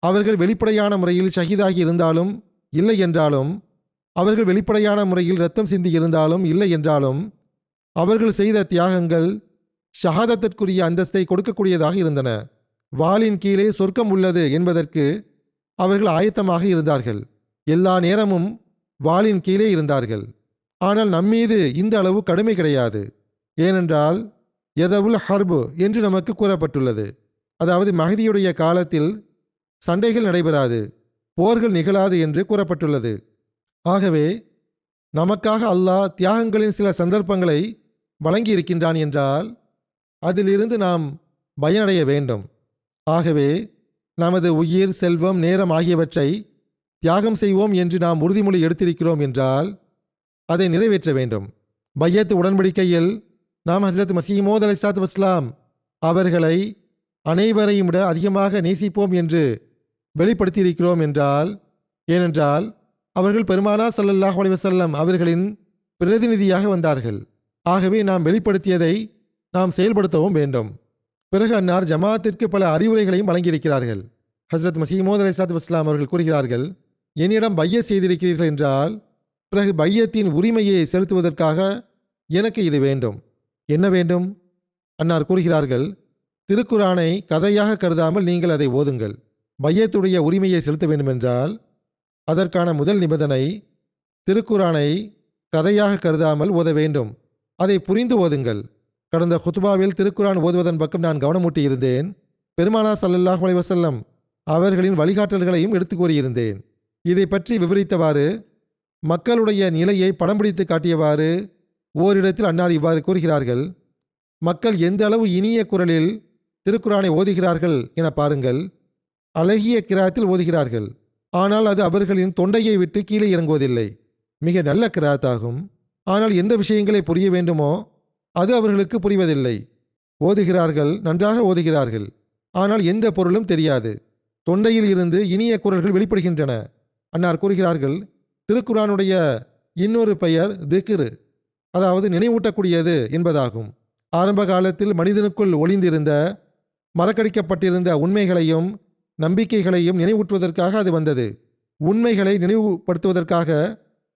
Speaker 2: அவர்கள் வெளிப்படையான முறையில் ஷஹீதாகி இருந்தாலும் இல்லை என்றாலும், அவர்கள் வெளிப்படையான முறையில் இரத்தம் சிந்தி இருந்தாலும் இல்லை என்றாலும், அவர்கள் செய்த தியாகங்கள் ஷஹாதத்திற்குரிய அந்தஸ்தை கொடுக்கக்கூடியதாக இருந்தன. வாளின் கீழே சொர்க்கம் உள்ளது என்பதற்கு அவர்கள் ஆயத்தமாக இருந்தார்கள். எல்லா நேரமும் வாளின் கீழே இருந்தார்கள். ஆனால் நம்மீது இந்த அளவு கடுமை கிடையாது. ஏனென்றால் யதவுல் ஹர்பு என்று நமக்கு கூறப்பட்டுள்ளது. அதாவது மஹதியுடைய காலத்தில் சண்டைகள் நடைபெறாது, போர்கள் நிகழாது என்று கூறப்பட்டுள்ளது. ஆகவே நமக்காக அல்லாஹ் தியாகங்களின் சில சந்தர்ப்பங்களை வழங்கியிருக்கின்றான் என்றால் அதிலிருந்து நாம் பயனடைய வேண்டும். ஆகவே நமது உயிர், செல்வம், நேரம் ஆகியவற்றை தியாகம் செய்வோம் என்று நாம் உறுதிமொழி எடுத்திருக்கிறோம் என்றால் அதை நிறைவேற்ற வேண்டும். பையத் உடன்படிக்கையில் நாம் ஹஸ்ரத் மஸீஹ் மவ்ஊத் அலைஹிஸ்ஸலாத்து வஸ்ஸலாம் அவர்களை அனைவரையும் விட அதிகமாக நேசிப்போம் என்று வெளிப்படுத்தியிருக்கிறோம் என்றால், ஏனென்றால் அவர்கள் பெருமானார் ஸல்லல்லாஹு அலைஹி வஸல்லம் அவர்களின் பிரதிநிதியாக வந்தார்கள். ஆகவே நாம் வெளிப்படுத்தியதை நாம் செயல்படுத்தவும் வேண்டும். பிறகு அன்னார் ஜமாத்திற்கு பல அறிவுரைகளையும் வழங்கியிருக்கிறார்கள். ஹஸ்ரத் மஸீஹ் மவ்ஊத் அலைஹிஸ்ஸலாத்து வஸ்ஸலாம் அவர்கள் கூறுகிறார்கள், என்னிடம் பைய செய்திருக்கிறீர்கள் என்றால் பிறகு பையத்தின் உரிமையை செலுத்துவதற்காக எனக்கு இது வேண்டும். என்ன வேண்டும்? அன்னார் கூறுகிறார்கள், திருக்குரானை கதையாக கருதாமல் நீங்கள் அதை ஓதுங்கள். பையத்துடைய உரிமையை செலுத்த வேண்டுமென்றால் அதற்கான முதல் நிபந்தனை திருக்குரானை கதையாக கருதாமல் ஓத வேண்டும். அதை புரிந்து ஓதுங்கள். கடந்த ஹுத்பாவில் திருக்குரான் ஓதுவதன் பக்கம் நான் கவனமூட்டி இருந்தேன். பெருமானார் ஸல்லல்லாஹு அலைஹி வஸல்லம் அவர்களின் வழிகாட்டல்களையும் எடுத்து கூறியிருந்தேன். இதை பற்றி விவரித்தவாறு, மக்களுடைய நிலையை படம் பிடித்து காட்டியவாறு ஓரிடத்தில் அன்னார் இவ்வாறு கூறுகிறார்கள், மக்கள் எந்த அளவு இனிய குரலில் திருக்குரானை ஓதுகிறார்கள் என பாருங்கள். அழகிய கிராத்தில் ஓதுகிறார்கள், ஆனால் அது அவர்களின் தொண்டையை விட்டு கீழே இறங்குவதில்லை. மிக நல்ல கிராத்தாகும். ஆனால் எந்த விஷயங்களை புரிய வேண்டுமோ அது அவர்களுக்கு புரிவதில்லை. ஓதுகிறார்கள், நன்றாக ஓதுகிறார்கள். ஆனால் எந்த பொருளும் தெரியாது. தொண்டையில் இருந்து இனிய குரல்கள் வெளிப்படுகின்றன. அன்னார் கூறுகிறார்கள், திருக்குரானுடைய இன்னொரு பெயர் திக்ரு, அதாவது நினைவூட்டக்கூடியது என்பதாகும். ஆரம்ப காலத்தில் மனிதனுக்குள் ஒளிந்திருந்த மறக்கடிக்கப்பட்டிருந்த உண்மைகளையும் நம்பிக்கைகளையும் நினைவூட்டுவதற்காக அது வந்தது. உண்மைகளை நினைவுபடுத்துவதற்காக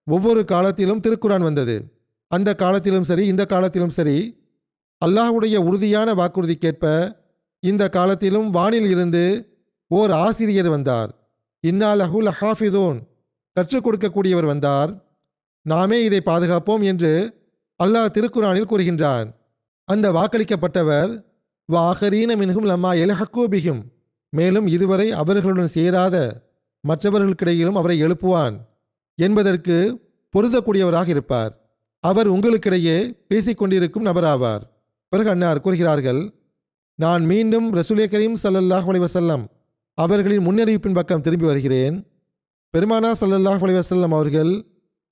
Speaker 2: ஒவ்வொரு காலத்திலும் திருக்குரான் வந்தது. அந்த காலத்திலும் சரி இந்த காலத்திலும் சரி அல்லாஹ்வுடைய உறுதியான வாக்குறுதிக்கேற்ப இந்த காலத்திலும் வானில் இருந்து ஓர் ஆசிரியர் வந்தார். இன்னா லஹு லஹாஃபிதூன், கற்றுக் கொடுக்கக்கூடியவர் வந்தார். நாமே இதை பாதுகாப்போம் என்று அல்லாஹ் திருக்குரானில் கூறுகின்றான். அந்த வாக்களிக்கப்பட்டவர் வாஹரீன மின்ஹும் லம்மா எல்ஹக்கூ பிஹிம், மேலும் இதுவரை அவர்களுடன் சேராத மற்றவர்களுக்கிடையிலும் அவரை எழுப்புவான் என்பதற்கு பொருந்தக்கூடியவராக இருப்பார். அவர் உங்களுக்கிடையே பேசிக்கொண்டிருக்கும் நபராவார். பிறகு அன்னார் கூறுகிறார்கள், நான் மீண்டும் ரசூலே கரீம் ஸல்லல்லாஹு அலைஹி வஸல்லம் அவர்களின் முன்னறிவிப்பின் பக்கம் திரும்பி வருகிறேன். பெருமானா ஸல்லல்லாஹு அலைஹி வஸல்லம் அவர்கள்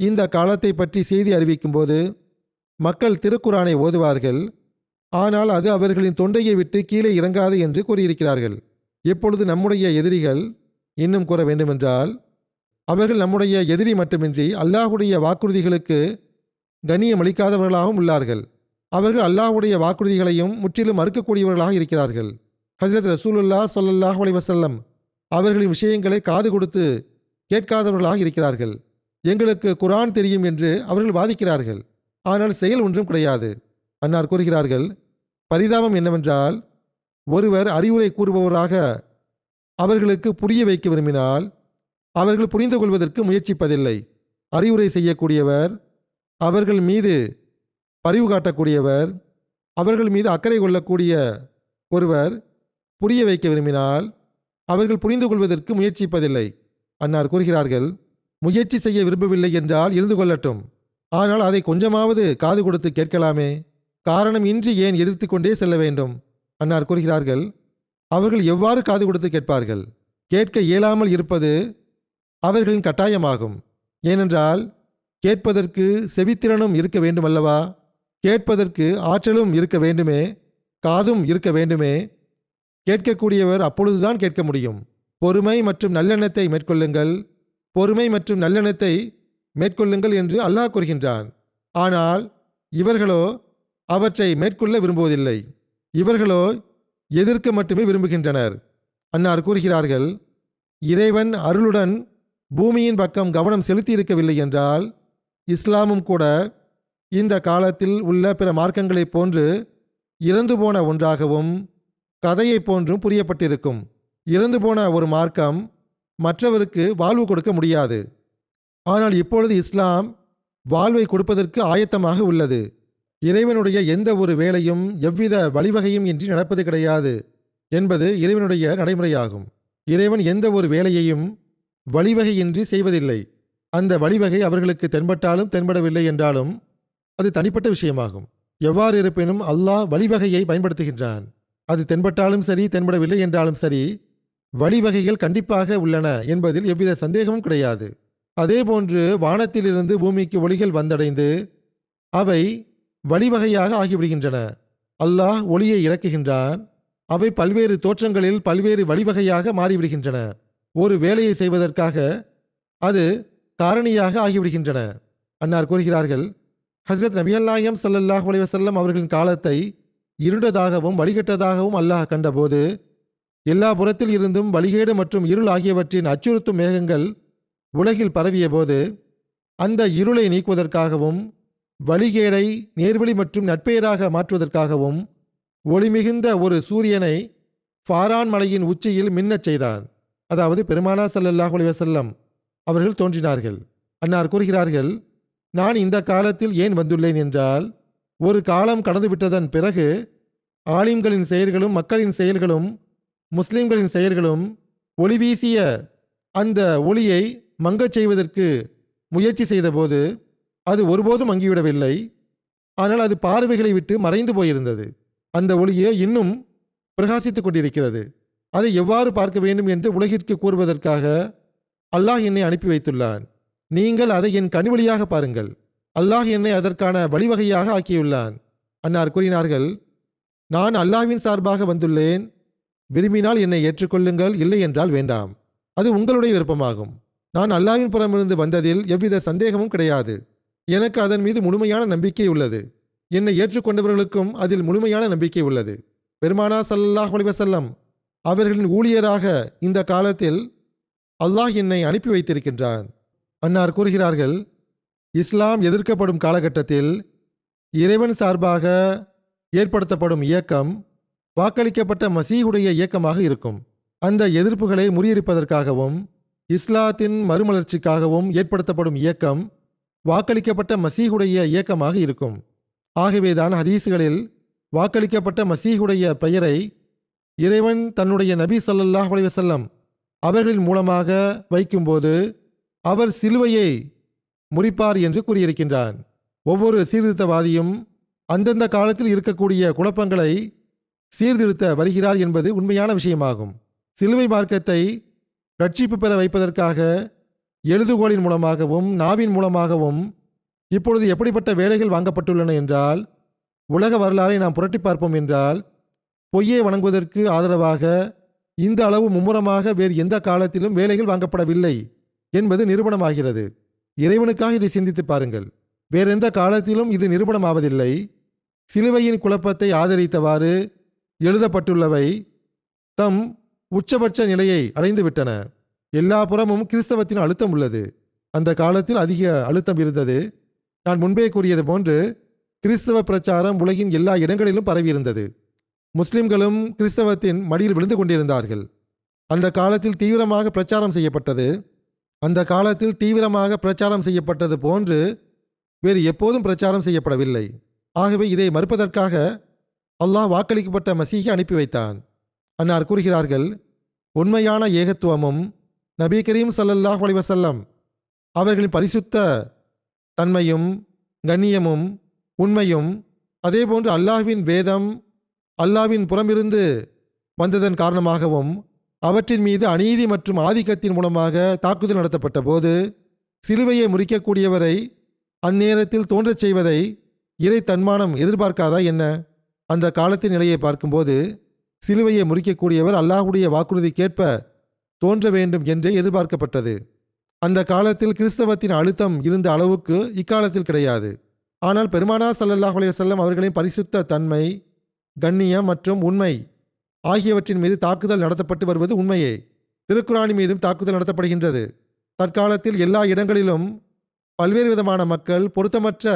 Speaker 2: இந்த காலத்தை பற்றி செய்தி அறிவிக்கும்போது மக்கள் திருக்குரானை ஓதுவார்கள், ஆனால் அது அவர்களின் தொண்டையை விட்டு கீழே இறங்காது என்று கூறியிருக்கிறார்கள். இப்பொழுது நம்முடைய எதிரிகள், இன்னும் கூற வேண்டுமென்றால் அவர்கள் நம்முடைய எதிரி மட்டுமின்றி அல்லாஹுடைய வாக்குறுதிகளுக்கு கண்ணியம் அளிக்காதவர்களாகவும் உள்ளார்கள். அவர்கள் அல்லாஹுடைய வாக்குறுதிகளையும் முற்றிலும் மறுக்கக்கூடியவர்களாக இருக்கிறார்கள். ஹஜ்ரத் ரசூலுல்லாஹ் ஸல்லல்லாஹு அலைஹி வஸல்லம் அவர்களின் விஷயங்களை காது கொடுத்து கேட்காதவர்களாக இருக்கிறார்கள். எங்களுக்கு குர்ஆன் தெரியும் என்று அவர்கள் வாதிக்கிறார்கள், ஆனால் செயல் ஒன்றும் கிடையாது. அன்னார் கூறுகிறார்கள், பரிதாபம் என்னவென்றால் ஒருவர் அறிவுரை கூறுபவராக அவர்களுக்கு புரிய வைக்க விரும்பினால் அவர்கள் புரிந்து கொள்வதற்கு முயற்சிப்பதில்லை. அறிவுரை செய்யக்கூடியவர், அவர்கள் மீது பரிவு காட்டக்கூடியவர், அவர்கள் மீது அக்கறை கொள்ளக்கூடிய ஒருவர் புரிய வைக்க விரும்பினால் அவர்கள் புரிந்து கொள்வதற்கு முயற்சிப்பதில்லை. அன்னார் கூறுகிறார்கள், முயற்சி செய்ய விரும்பவில்லை என்றால் இருந்து கொள்ளட்டும், ஆனால் அதை கொஞ்சமாவது காது கொடுத்து கேட்கலாமே, காரணம் இன்றி ஏன் எதிர்த்து கொண்டே செல்ல வேண்டும்? அன்னார் கூறுகிறார்கள், அவர்கள் எவ்வாறு காது கொடுத்து கேட்பார்கள்? கேட்க இயலாமல் இருப்பது அவர்களின் கட்டாயமாகும். ஏனென்றால் கேட்பதற்கு செவித்திறனும் இருக்க வேண்டுமல்லவா? கேட்பதற்கு ஆற்றலும் இருக்க வேண்டுமே, காதும் இருக்க வேண்டுமே. கேட்கக்கூடியவர் அப்பொழுதுதான் கேட்க முடியும். பொறுமை மற்றும் நல்லெண்ணத்தை மேற்கொள்ளுங்கள், பொறுமை மற்றும் நல்லெண்ணத்தை மேற்கொள்ளுங்கள் என்று அல்லாஹ் கூறுகின்றான். ஆனால் இவர்களோ அவற்றை மேற்கொள்ள விரும்புவதில்லை. இவர்களோ எதிர்க்க மட்டுமே விரும்புகின்றனர். அன்னார் கூறுகிறார்கள், இறைவன் அருளுடன் பூமியின் பக்கம் கவனம் செலுத்தியிருக்கவில்லை என்றால் இஸ்லாமும் கூட இந்த காலத்தில் உள்ள பிற மார்க்கங்களைப் போன்று இறந்து போன ஒன்றாகவும் கதையைப் போன்றும் புரியப்பட்டிருக்கும். இறந்து போன ஒரு மார்க்கம் மற்றவருக்கு வாழ்வு கொடுக்க முடியாது. ஆனால் இப்பொழுது இஸ்லாம் வாழ்வை கொடுப்பதற்கு ஆயத்தமாக உள்ளது. இறைவனுடைய எந்த ஒரு வேலையும் எவ்வித வழிவகையும் இன்றி நடப்பது கிடையாது என்பது இறைவனுடைய நடைமுறையாகும். இறைவன் எந்த ஒரு வேலையையும் வழிவகையின்றி செய்வதில்லை. அந்த வழிவகை அவர்களுக்கு தென்பட்டாலும் தென்படவில்லை என்றாலும் அது தனிப்பட்ட விஷயமாகும். எவ்வாறு இருப்பினும் அல்லாஹ் வழிவகையை பயன்படுத்துகின்றான். அது தென்பட்டாலும் சரி தென்படவில்லை என்றாலும் சரி வழிவகைகள் கண்டிப்பாக உள்ளன என்பதில் எவ்வித சந்தேகமும் கிடையாது. அதேபோன்று வானத்திலிருந்து பூமிக்கு ஒளிகள் வந்தடைந்து அவை வழிவகையாக ஆகிவிடுகின்றன. அல்லாஹ் ஒளியை இறக்குகின்றான், அவை பல்வேறு தோற்றங்களில் பல்வேறு வழிவகையாக மாறிவிடுகின்றன. ஒரு வேலையை செய்வதற்காக அது காரணியாக ஆகிவிடுகின்றன. அன்னார் கூறுகிறார்கள், ஹஜ்ரத் நபிகள் நாயகம் ஸல்லல்லாஹு அலைஹி வஸல்லம் அவர்களின் காலத்தை இருண்டதாகவும் வழிகட்டதாகவும் அல்லாஹ் கண்டபோது எல்லா புறத்தில் இருந்தும் வழிகேடு மற்றும் இருள் ஆகியவற்றின் அச்சுறுத்தும் மேகங்கள் உலகில் பரவிய போது அந்த இருளை நீக்குவதற்காகவும் வழிகேடை நேர்வழி மற்றும் நட்பெயராக மாற்றுவதற்காகவும் ஒளிமிகுந்த ஒரு சூரியனை ஃபாரான் மலையின் உச்சியில் மின்னச் செய்தான். அதாவது பெருமானா ஸல்லல்லாஹு அலைஹி வஸல்லம் அவர்கள் தோன்றினார்கள். அன்னார் கூறுகிறார்கள், நான் இந்த காலத்தில் ஏன் வந்துள்ளேன் என்றால் ஒரு காலம் கடந்துவிட்டதன் பிறகு ஆலிம்களின் செயல்களும் மக்களின் செயல்களும் முஸ்லிம்களின் செயல்களும் ஒளி வீசிய அந்த ஒளியை மங்கச் செய்வதற்கு முயற்சி செய்தபோது அது ஒருபோதும் மங்கிவிடவில்லை. ஆனால் அது பார்வைகளை விட்டு மறைந்து போயிருந்தது. அந்த ஒளியே இன்னும் பிரகாசித்துக் கொண்டிருக்கிறது. அதை எவ்வாறு பார்க்க வேண்டும் என்று உலகிற்கு கூறுவதற்காக அல்லாஹ் என்னை அனுப்பி வைத்துள்ளான். நீங்கள் அதை என் கண்வழியாக பாருங்கள். அல்லாஹ் என்னை அதற்கான வழிவகையாக ஆக்கியுள்ளான். அன்னார் கூறினார்கள், நான் அல்லாஹ்வின் சார்பாக வந்துள்ளேன். விரும்பினால் என்னை ஏற்றுக்கொள்ளுங்கள், இல்லை என்றால் வேண்டாம். அது உங்களுடைய விருப்பமாகும். நான் அல்லாஹ்வின் புறமிருந்து வந்ததில் எவ்வித சந்தேகமும் கிடையாது. எனக்கு அதன் மீது முழுமையான நம்பிக்கை உள்ளது. என்னை ஏற்றுக்கொண்டவர்களுக்கும் அதில் முழுமையான நம்பிக்கை உள்ளது. பெருமானார் ஸல்லல்லாஹு அலைஹி வஸல்லம் அவர்களின் ஊழியராக இந்த காலத்தில் அல்லாஹ் என்னை அனுப்பி வைத்திருக்கின்றான். அன்னார் கூறுகிறார்கள், இஸ்லாம் எதிர்க்கப்படும் காலகட்டத்தில் இறைவன் சார்பாக ஏற்படுத்தப்படும் இயக்கம் வாக்களிக்கப்பட்ட மசீஹுடைய இயக்கமாக இருக்கும். அந்த எதிர்ப்புகளை முறியடிப்பதற்காகவும் இஸ்லாத்தின் மறுமலர்ச்சிக்காகவும் ஏற்படுத்தப்படும் இயக்கம் வாக்களிக்கப்பட்ட மசீஹுடைய இயக்கமாக இருக்கும். ஆகவேதான் ஹதீஸ்களில் வாக்களிக்கப்பட்ட மசீஹுடைய பெயரை இறைவன் தன்னுடைய நபி ஸல்லல்லாஹு அலைஹி வஸல்லம் அவர்களின் மூலமாக வைக்கும்போது அவர் சிலுவையை முறிப்பார் என்று கூறியிருக்கின்றான். ஒவ்வொரு சீர்திருத்தவாதியும் அந்தந்த காலத்தில் இருக்கக்கூடிய குழப்பங்களை சீர்திருத்த வருகிறார் என்பது உண்மையான விஷயமாகும். சிலுவை மார்க்கத்தை ரட்சிப்பு பெற வைப்பதற்காக எழுதுகோலின் மூலமாகவும் நாவின் மூலமாகவும் இப்பொழுது எப்படிப்பட்ட வேலைகள் வாங்கப்பட்டுள்ளன என்றால், உலக வரலாறை நாம் புரட்டி பார்ப்போம் என்றால், பொய்யை வணங்குவதற்கு ஆதரவாக இந்த அளவு மும்முரமாக வேறு எந்த காலத்திலும் வேலைகள் வாங்கப்படவில்லை என்பது நிரூபணமாகிறது. இறைவனுக்காக இதை சிந்தித்து பாருங்கள். வேறெந்த காலத்திலும் இது நிரூபணமாவதில்லை. சிலுவையின் குழப்பத்தை ஆதரித்தவாறு எழுதப்பட்டுள்ளவை தம் உச்சபட்ச நிலையை அடைந்துவிட்டன. எல்லா புறமும் கிறிஸ்தவத்தின் அழுத்தம் உள்ளது. அந்த காலத்தில் அதிக அழுத்தம் இருந்தது. நான் முன்பே கூறியது போன்று கிறிஸ்தவ பிரச்சாரம் உலகின் எல்லா இடங்களிலும் பரவியிருந்தது. முஸ்லிம்களும் கிறிஸ்தவத்தின் மடியில் விழுந்து கொண்டிருந்தார்கள். அந்த காலத்தில் தீவிரமாக பிரச்சாரம் செய்யப்பட்டது போன்று வேறு எப்போதும் பிரச்சாரம் செய்யப்படவில்லை. ஆகவே இதை மறுப்பதற்காக அல்லாஹ் வாக்களிக்கப்பட்ட மசீஹை அனுப்பி வைத்தான். அன்னார் கூறுகிறார்கள், உண்மையான ஏகத்துவமும் நபி கரீம் ஸல்லல்லாஹு அலைஹி வஸல்லம் அவர்களின் பரிசுத்த தன்மையும் கண்ணியமும் உண்மையும் அதேபோன்று அல்லாஹ்வின் வேதம் அல்லாஹ்வின் புறமிருந்து வந்ததன் காரணமாகவும் அவற்றின் மீது அநீதி மற்றும் ஆதிக்கத்தின் மூலமாக தாக்குதல் நடத்தப்பட்ட போது சிலுவையை முறிக்கக்கூடியவரை அந்நேரத்தில் தோன்றச் செய்வதை இறை தன்மானம் எதிர்பார்க்காதா என்ன? அந்த காலத்தின் நிலையை பார்க்கும்போது சிலுவையை முறிக்கக்கூடியவர் அல்லாஹ்வுடைய வாக்குறுதிக்கேற்ப தோன்ற வேண்டும் என்றே எதிர்பார்க்கப்பட்டது. அந்த காலத்தில் கிறிஸ்தவத்தின் அழுத்தம் இருந்த அளவுக்கு இக்காலத்தில் கிடையாது. ஆனால் பெருமானார் ஸல்லல்லாஹு அலைஹி வஸல்லம் அவர்களின் பரிசுத்த தன்மை, கண்ணியம் மற்றும் உண்மை ஆகியவற்றின் மீது தாக்குதல் நடத்தப்பட்டு வருவது உண்மையே. திருக்குரானின் மீதும் தாக்குதல் நடத்தப்படுகின்றது. தற்காலத்தில் எல்லா இடங்களிலும் பல்வேறு விதமான மக்கள் பொருத்தமற்ற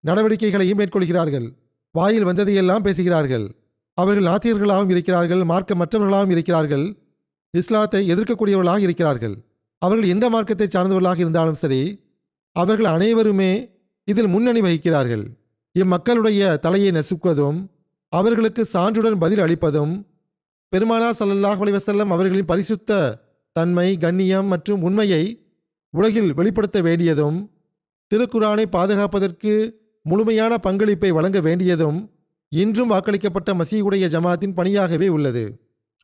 Speaker 2: நடவடிக்கைகளையும் மேற்கொள்கிறார்கள். வாயில் வந்ததையெல்லாம் பேசுகிறார்கள். அவர்கள் நாத்திகர்களாகவும் இருக்கிறார்கள், மார்க்கமற்றவர்களாகவும் இருக்கிறார்கள், இஸ்லாத்தை எதிர்க்கக்கூடியவர்களாக இருக்கிறார்கள். அவர்கள் எந்த மார்க்கத்தை சார்ந்தவர்களாக இருந்தாலும் சரி, அவர்கள் அனைவருமே இதில் முன்னணி வகிக்கிறார்கள். இம்மக்களுடைய தலையை நசுக்குவதும் அவர்களுக்கு சான்றுடன் பதில் அளிப்பதும் பெருமானார் ஸல்லல்லாஹு அலைஹி வஸல்லம் அவர்களின் பரிசுத்த தன்மை, கண்ணியம் மற்றும் உண்மையை உலகில் வெளிப்படுத்த வேண்டியதும் திருக்குரானை பாதுகாப்பதற்கு முழுமையான பங்களிப்பை வழங்க வேண்டியதும் இன்றும் வாக்களிக்கப்பட்ட மசீஹுடைய ஜமாத்தின் பணியாகவே உள்ளது.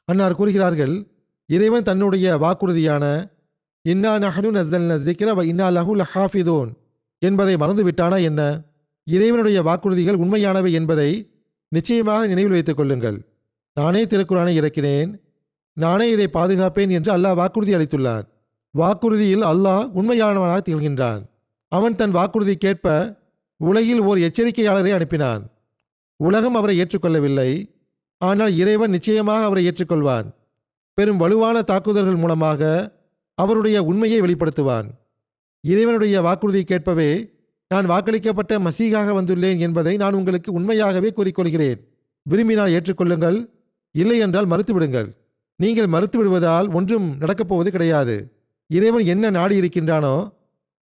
Speaker 2: அன்னார் கூறுகிறார்கள், இறைவன் தன்னுடைய வாக்குறுதியான இன்னா நஹ்னு நஸ்ஸல்னா ஸிக்ர வ இன்னா லஹு லஹாஃபிதூன் என்பதை மறந்துவிட்டானா என்ன? இறைவனுடைய வாக்குறுதிகள் உண்மையானவை என்பதை நிச்சயமாக நினைவில் வைத்துக் கொள்ளுங்கள். நானே திருக்குரானை இறக்கினேன், நானே இதை பாதுகாப்பேன் என்று அல்லாஹ் வாக்குறுதி அளித்துள்ளான். வாக்குறுதியில் அல்லாஹ் உண்மையானவனாக திகழ்கின்றான். அவன் தன் வாக்குறுதிக்கேற்ப உலகில் ஓர் எச்சரிக்கையாளரை அனுப்பினான். உலகம் அவரை ஏற்றுக்கொள்ளவில்லை. ஆனால் இறைவன் நிச்சயமாக அவரை ஏற்றுக்கொள்வான். பெரும் வலுவான தாக்குதல்கள் மூலமாக அவருடைய உண்மையை வெளிப்படுத்துவான். இறைவனுடைய வாக்குறுதிக்கேற்பவே நான் வாக்களிக்கப்பட்ட மசீகாக வந்துள்ளேன் என்பதை நான் உங்களுக்கு உண்மையாகவே கூறிக்கொள்கிறேன். விரும்பினால் ஏற்றுக்கொள்ளுங்கள், இல்லை என்றால் மறுத்துவிடுங்கள். நீங்கள் மறுத்து விடுவதால் ஒன்றும் நடக்கப்போவது கிடையாது. இறைவன் என்ன நாடி இருக்கின்றானோ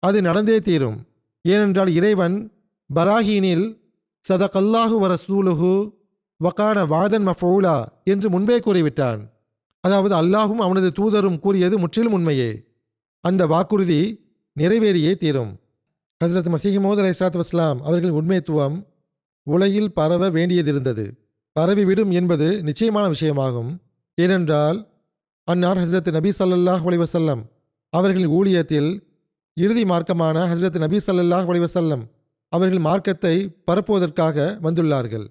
Speaker 2: அது நடந்தே தீரும். ஏனென்றால் இறைவன் பராஹீனில் சதகல்லாஹு வ ரசூலுஹு வகான வாதன் மஃபூலா என்று முன்பே கூறிவிட்டான். அதாவது அல்லாஹும் அவனது தூதரும் கூறியது முற்றிலும் உண்மையே. அந்த வாக்குறுதி நிறைவேறியே தீரும். ஹஸ்ரத் மசீஹ் மவ்ஊத் அலைஹிஸ்ஸலாத்து வஸ்ஸலாம் அவர்களின் உண்மைத்துவம் உலகில் பரவ வேண்டியதிருந்தது. பரவிவிடும் என்பது நிச்சயமான விஷயமாகும். ஏனென்றால் அன்னார் ஹஸ்ரத் நபி ஸல்லல்லாஹு அலைஹி வஸல்லம் அவர்களின் ஊழியத்தில் இறுதி மார்க்கமான ஹஸ்ரத் நபி ஸல்லல்லாஹு அலைஹி வஸல்லம் அவர்கள் மார்க்கத்தை பரப்புவதற்காக வந்துள்ளார்கள்.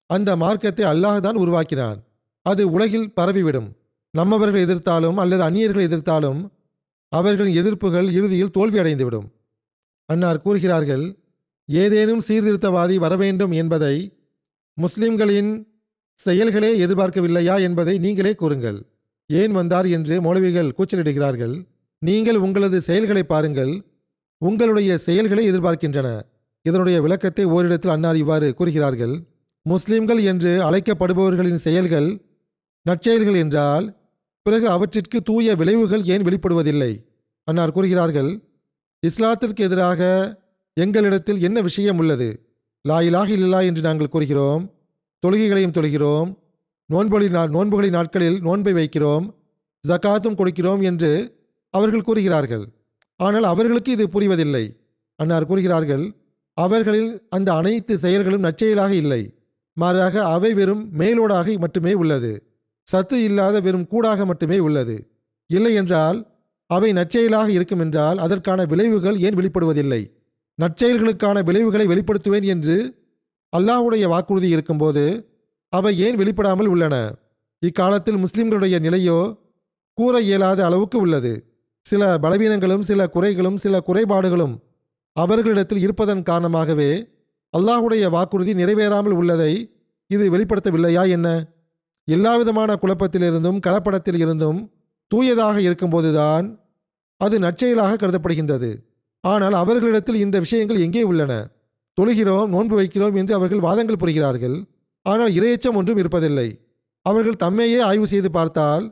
Speaker 2: அந்த மார்க்கத்தை அல்லாஹ் தான் உருவாக்கினான். அது உலகில் பரவிவிடும். நம்மவர்கள் எதிர்த்தாலும் அல்லது அந்நியர்கள் எதிர்த்தாலும் அவர்களின் எதிர்ப்புகள் இறுதியில் தோல்வி அடைந்துவிடும். அன்னார் கூறுகிறார்கள், ஏதேனும் சீர்திருத்தவாதி வரவேண்டும் என்பதை முஸ்லிம்களின் செயல்களே எதிர்பார்க்கவில்லையா என்பதை நீங்களே கூறுங்கள். ஏன் வந்தார் என்று மௌலவிகள் கூச்சலிடுகிறார்கள். நீங்கள் உங்களது செயல்களை பாருங்கள், உங்களுடைய செயல்களை எதிர்பார்க்கின்றன. இதனுடைய விளக்கத்தை ஓரிடத்தில் அன்னார் இவ்வாறு கூறுகிறார்கள். முஸ்லிம்கள் என்று அழைக்கப்படுபவர்களின் செயல்கள் நற்செயல்கள் என்றால் பிறகு அவற்றிற்கு தூய விளைவுகள் ஏன் வெளிப்படுவதில்லை? அன்னார் கூறுகிறார்கள், இஸ்லாத்திற்கு எதிராக எங்களிடத்தில் என்ன விஷயம் உள்ளது? லா இலாஹ இல்லல்லாஹ் என்று நாங்கள் கூறுகிறோம், தொழுகைகளையும் தொழுகிறோம், நோன்புகளின் நாட்களில் நோன்பை வைக்கிறோம், ஜகாத்தும் கொடுக்கிறோம் என்று அவர்கள் கூறுகிறார்கள். ஆனால் அவர்களுக்கு இது புரிவதில்லை. அன்னார் கூறுகிறார்கள், அவர்களில் அந்த அனைத்து செயல்களும் நற்செயலாக இல்லை, மாறாக அவை வெறும் மேலோடாக மட்டுமே உள்ளது, சத்து இல்லாத வெறும் கூடாக மட்டுமே உள்ளது. இல்லை என்றால் அவை நற்செயலாக இருக்கும் என்றால் அதற்கான விளைவுகள் ஏன் வெளிப்படுவதில்லை? நற்செயல்களுக்கான விளைவுகளை வெளிப்படுத்துவேன் என்று அல்லாஹ்வுடைய வாக்குறுதி இருக்கும்போது அவை ஏன் வெளிப்படாமல் உள்ளன? இக்காலத்தில் முஸ்லிம்களுடைய நிலையோ கூற இயலாத அளவுக்கு உள்ளது. சில பலவீனங்களும் சில குறைகளும் சில குறைபாடுகளும் அவர்களிடத்தில் இருப்பதன் காரணமாகவே அல்லாஹ்வுடைய வாக்குறுதி நிறைவேறாமல் உள்ளதை இது வெளிப்படுத்தவில்லையா என்ன? எல்லாவிதமான குழப்பத்திலிருந்தும் கலப்படத்தில் இருந்தும் தூயதாக இருக்கும்போதுதான் அது நற்செயலாக கருதப்படுகின்றது. ஆனால் அவர்களிடத்தில் இந்த விஷயங்கள் எங்கே உள்ளன? தொழுகிறோம், நோன்பு வைக்கிறோம் என்று அவர்கள் வாதங்கள் புரிகிறார்கள். ஆனால் இரையச்சம் ஒன்றும் இருப்பதில்லை. அவர்கள் தம்மையே ஆய்வு செய்து பார்த்தால்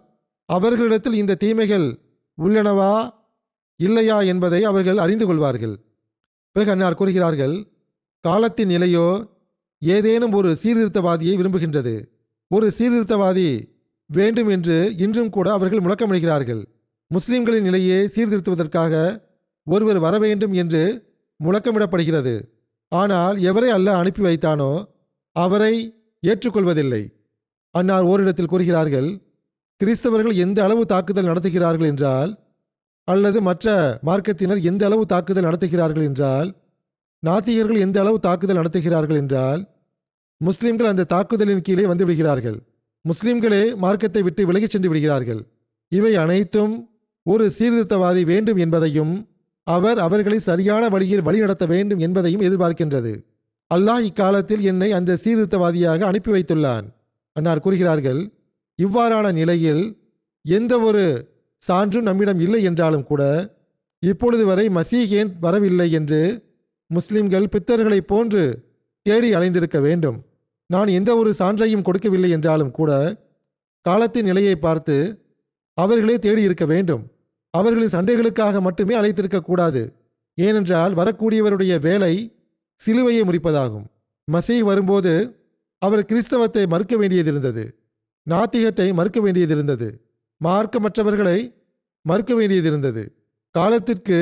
Speaker 2: அவர்களிடத்தில் இந்த தீமைகள் உள்ளனவா இல்லையா என்பதை அவர்கள் அறிந்து கொள்வார்கள். பிறகு அன்னார் கூறுகிறார்கள், காலத்தின் நிலையோ ஏதேனும் ஒரு சீர்திருத்தவாதியை விரும்புகின்றது. ஒரு சீர்திருத்தவாதி வேண்டும் என்று இன்றும் கூட அவர்கள் முழக்கமிடுகிறார்கள். முஸ்லிம்களின் நிலையை சீர்திருத்துவதற்காக ஒருவர் வர வேண்டும் என்று முழக்கமிடப்படுகிறது. ஆனால் எவரை அல்லாஹ் அனுப்பி வைத்தானோ அவரை ஏற்றுக்கொள்வதில்லை. அன்னார் ஓரிடத்தில் கூறுகிறார்கள், கிறிஸ்தவர்கள் எந்த அளவு தாக்குதல் நடத்துகிறார்கள் என்றால், அல்லது மற்ற மார்க்கத்தினர் எந்த அளவு தாக்குதல் நடத்துகிறார்கள் என்றால், நாத்திகர்கள் எந்த அளவு தாக்குதல் நடத்துகிறார்கள் என்றால், முஸ்லிம்கள் அந்த தாக்குதலின் கீழே வந்து விடுகிறார்கள். முஸ்லிம்களே மார்க்கத்தை விட்டு விலகிச் சென்று விடுகிறார்கள். இவை அனைத்தும் ஒரு சீர்திருத்தவாதி வேண்டும் என்பதையும் அவர் அவர்களை சரியான வழியில் வழிநடத்த வேண்டும் என்பதையும் எதிர்பார்க்கின்றது. அல்லாஹ் இக்காலத்தில் என்னை அந்த சீர்திருத்தவாதியாக அனுப்பி வைத்துள்ளான். அன்னார் கூறுகிறார்கள், இவ்வாறான நிலையில் எந்த ஒரு சான்றும் நம்மிடம் இல்லை என்றாலும் கூட இப்பொழுது வரை மசீஹ் ஏன் வரவில்லை என்று முஸ்லிம்கள் பித்தர்களைப் போன்று தேடி அலைந்திருக்க வேண்டும். நான் எந்த ஒரு சான்றையும் கொடுக்கவில்லை என்றாலும் கூட காலத்தின் நிலையை பார்த்து அவர்களே தேடி இருக்க வேண்டும். அவர்களின் சண்டைகளுக்காக மட்டுமே அழைத்திருக்க கூடாது. ஏனென்றால் வரக்கூடியவருடைய வேலை சிலுவையை முறிப்பதாகும். மசீஹ் வரும்போது அவர் கிறிஸ்தவத்தை மறுக்க வேண்டியதிருந்தது, நாத்திகத்தை மறுக்க வேண்டியதிருந்தது, மார்க்கமற்றவர்களை மறுக்க வேண்டியதிருந்தது. காலத்திற்கு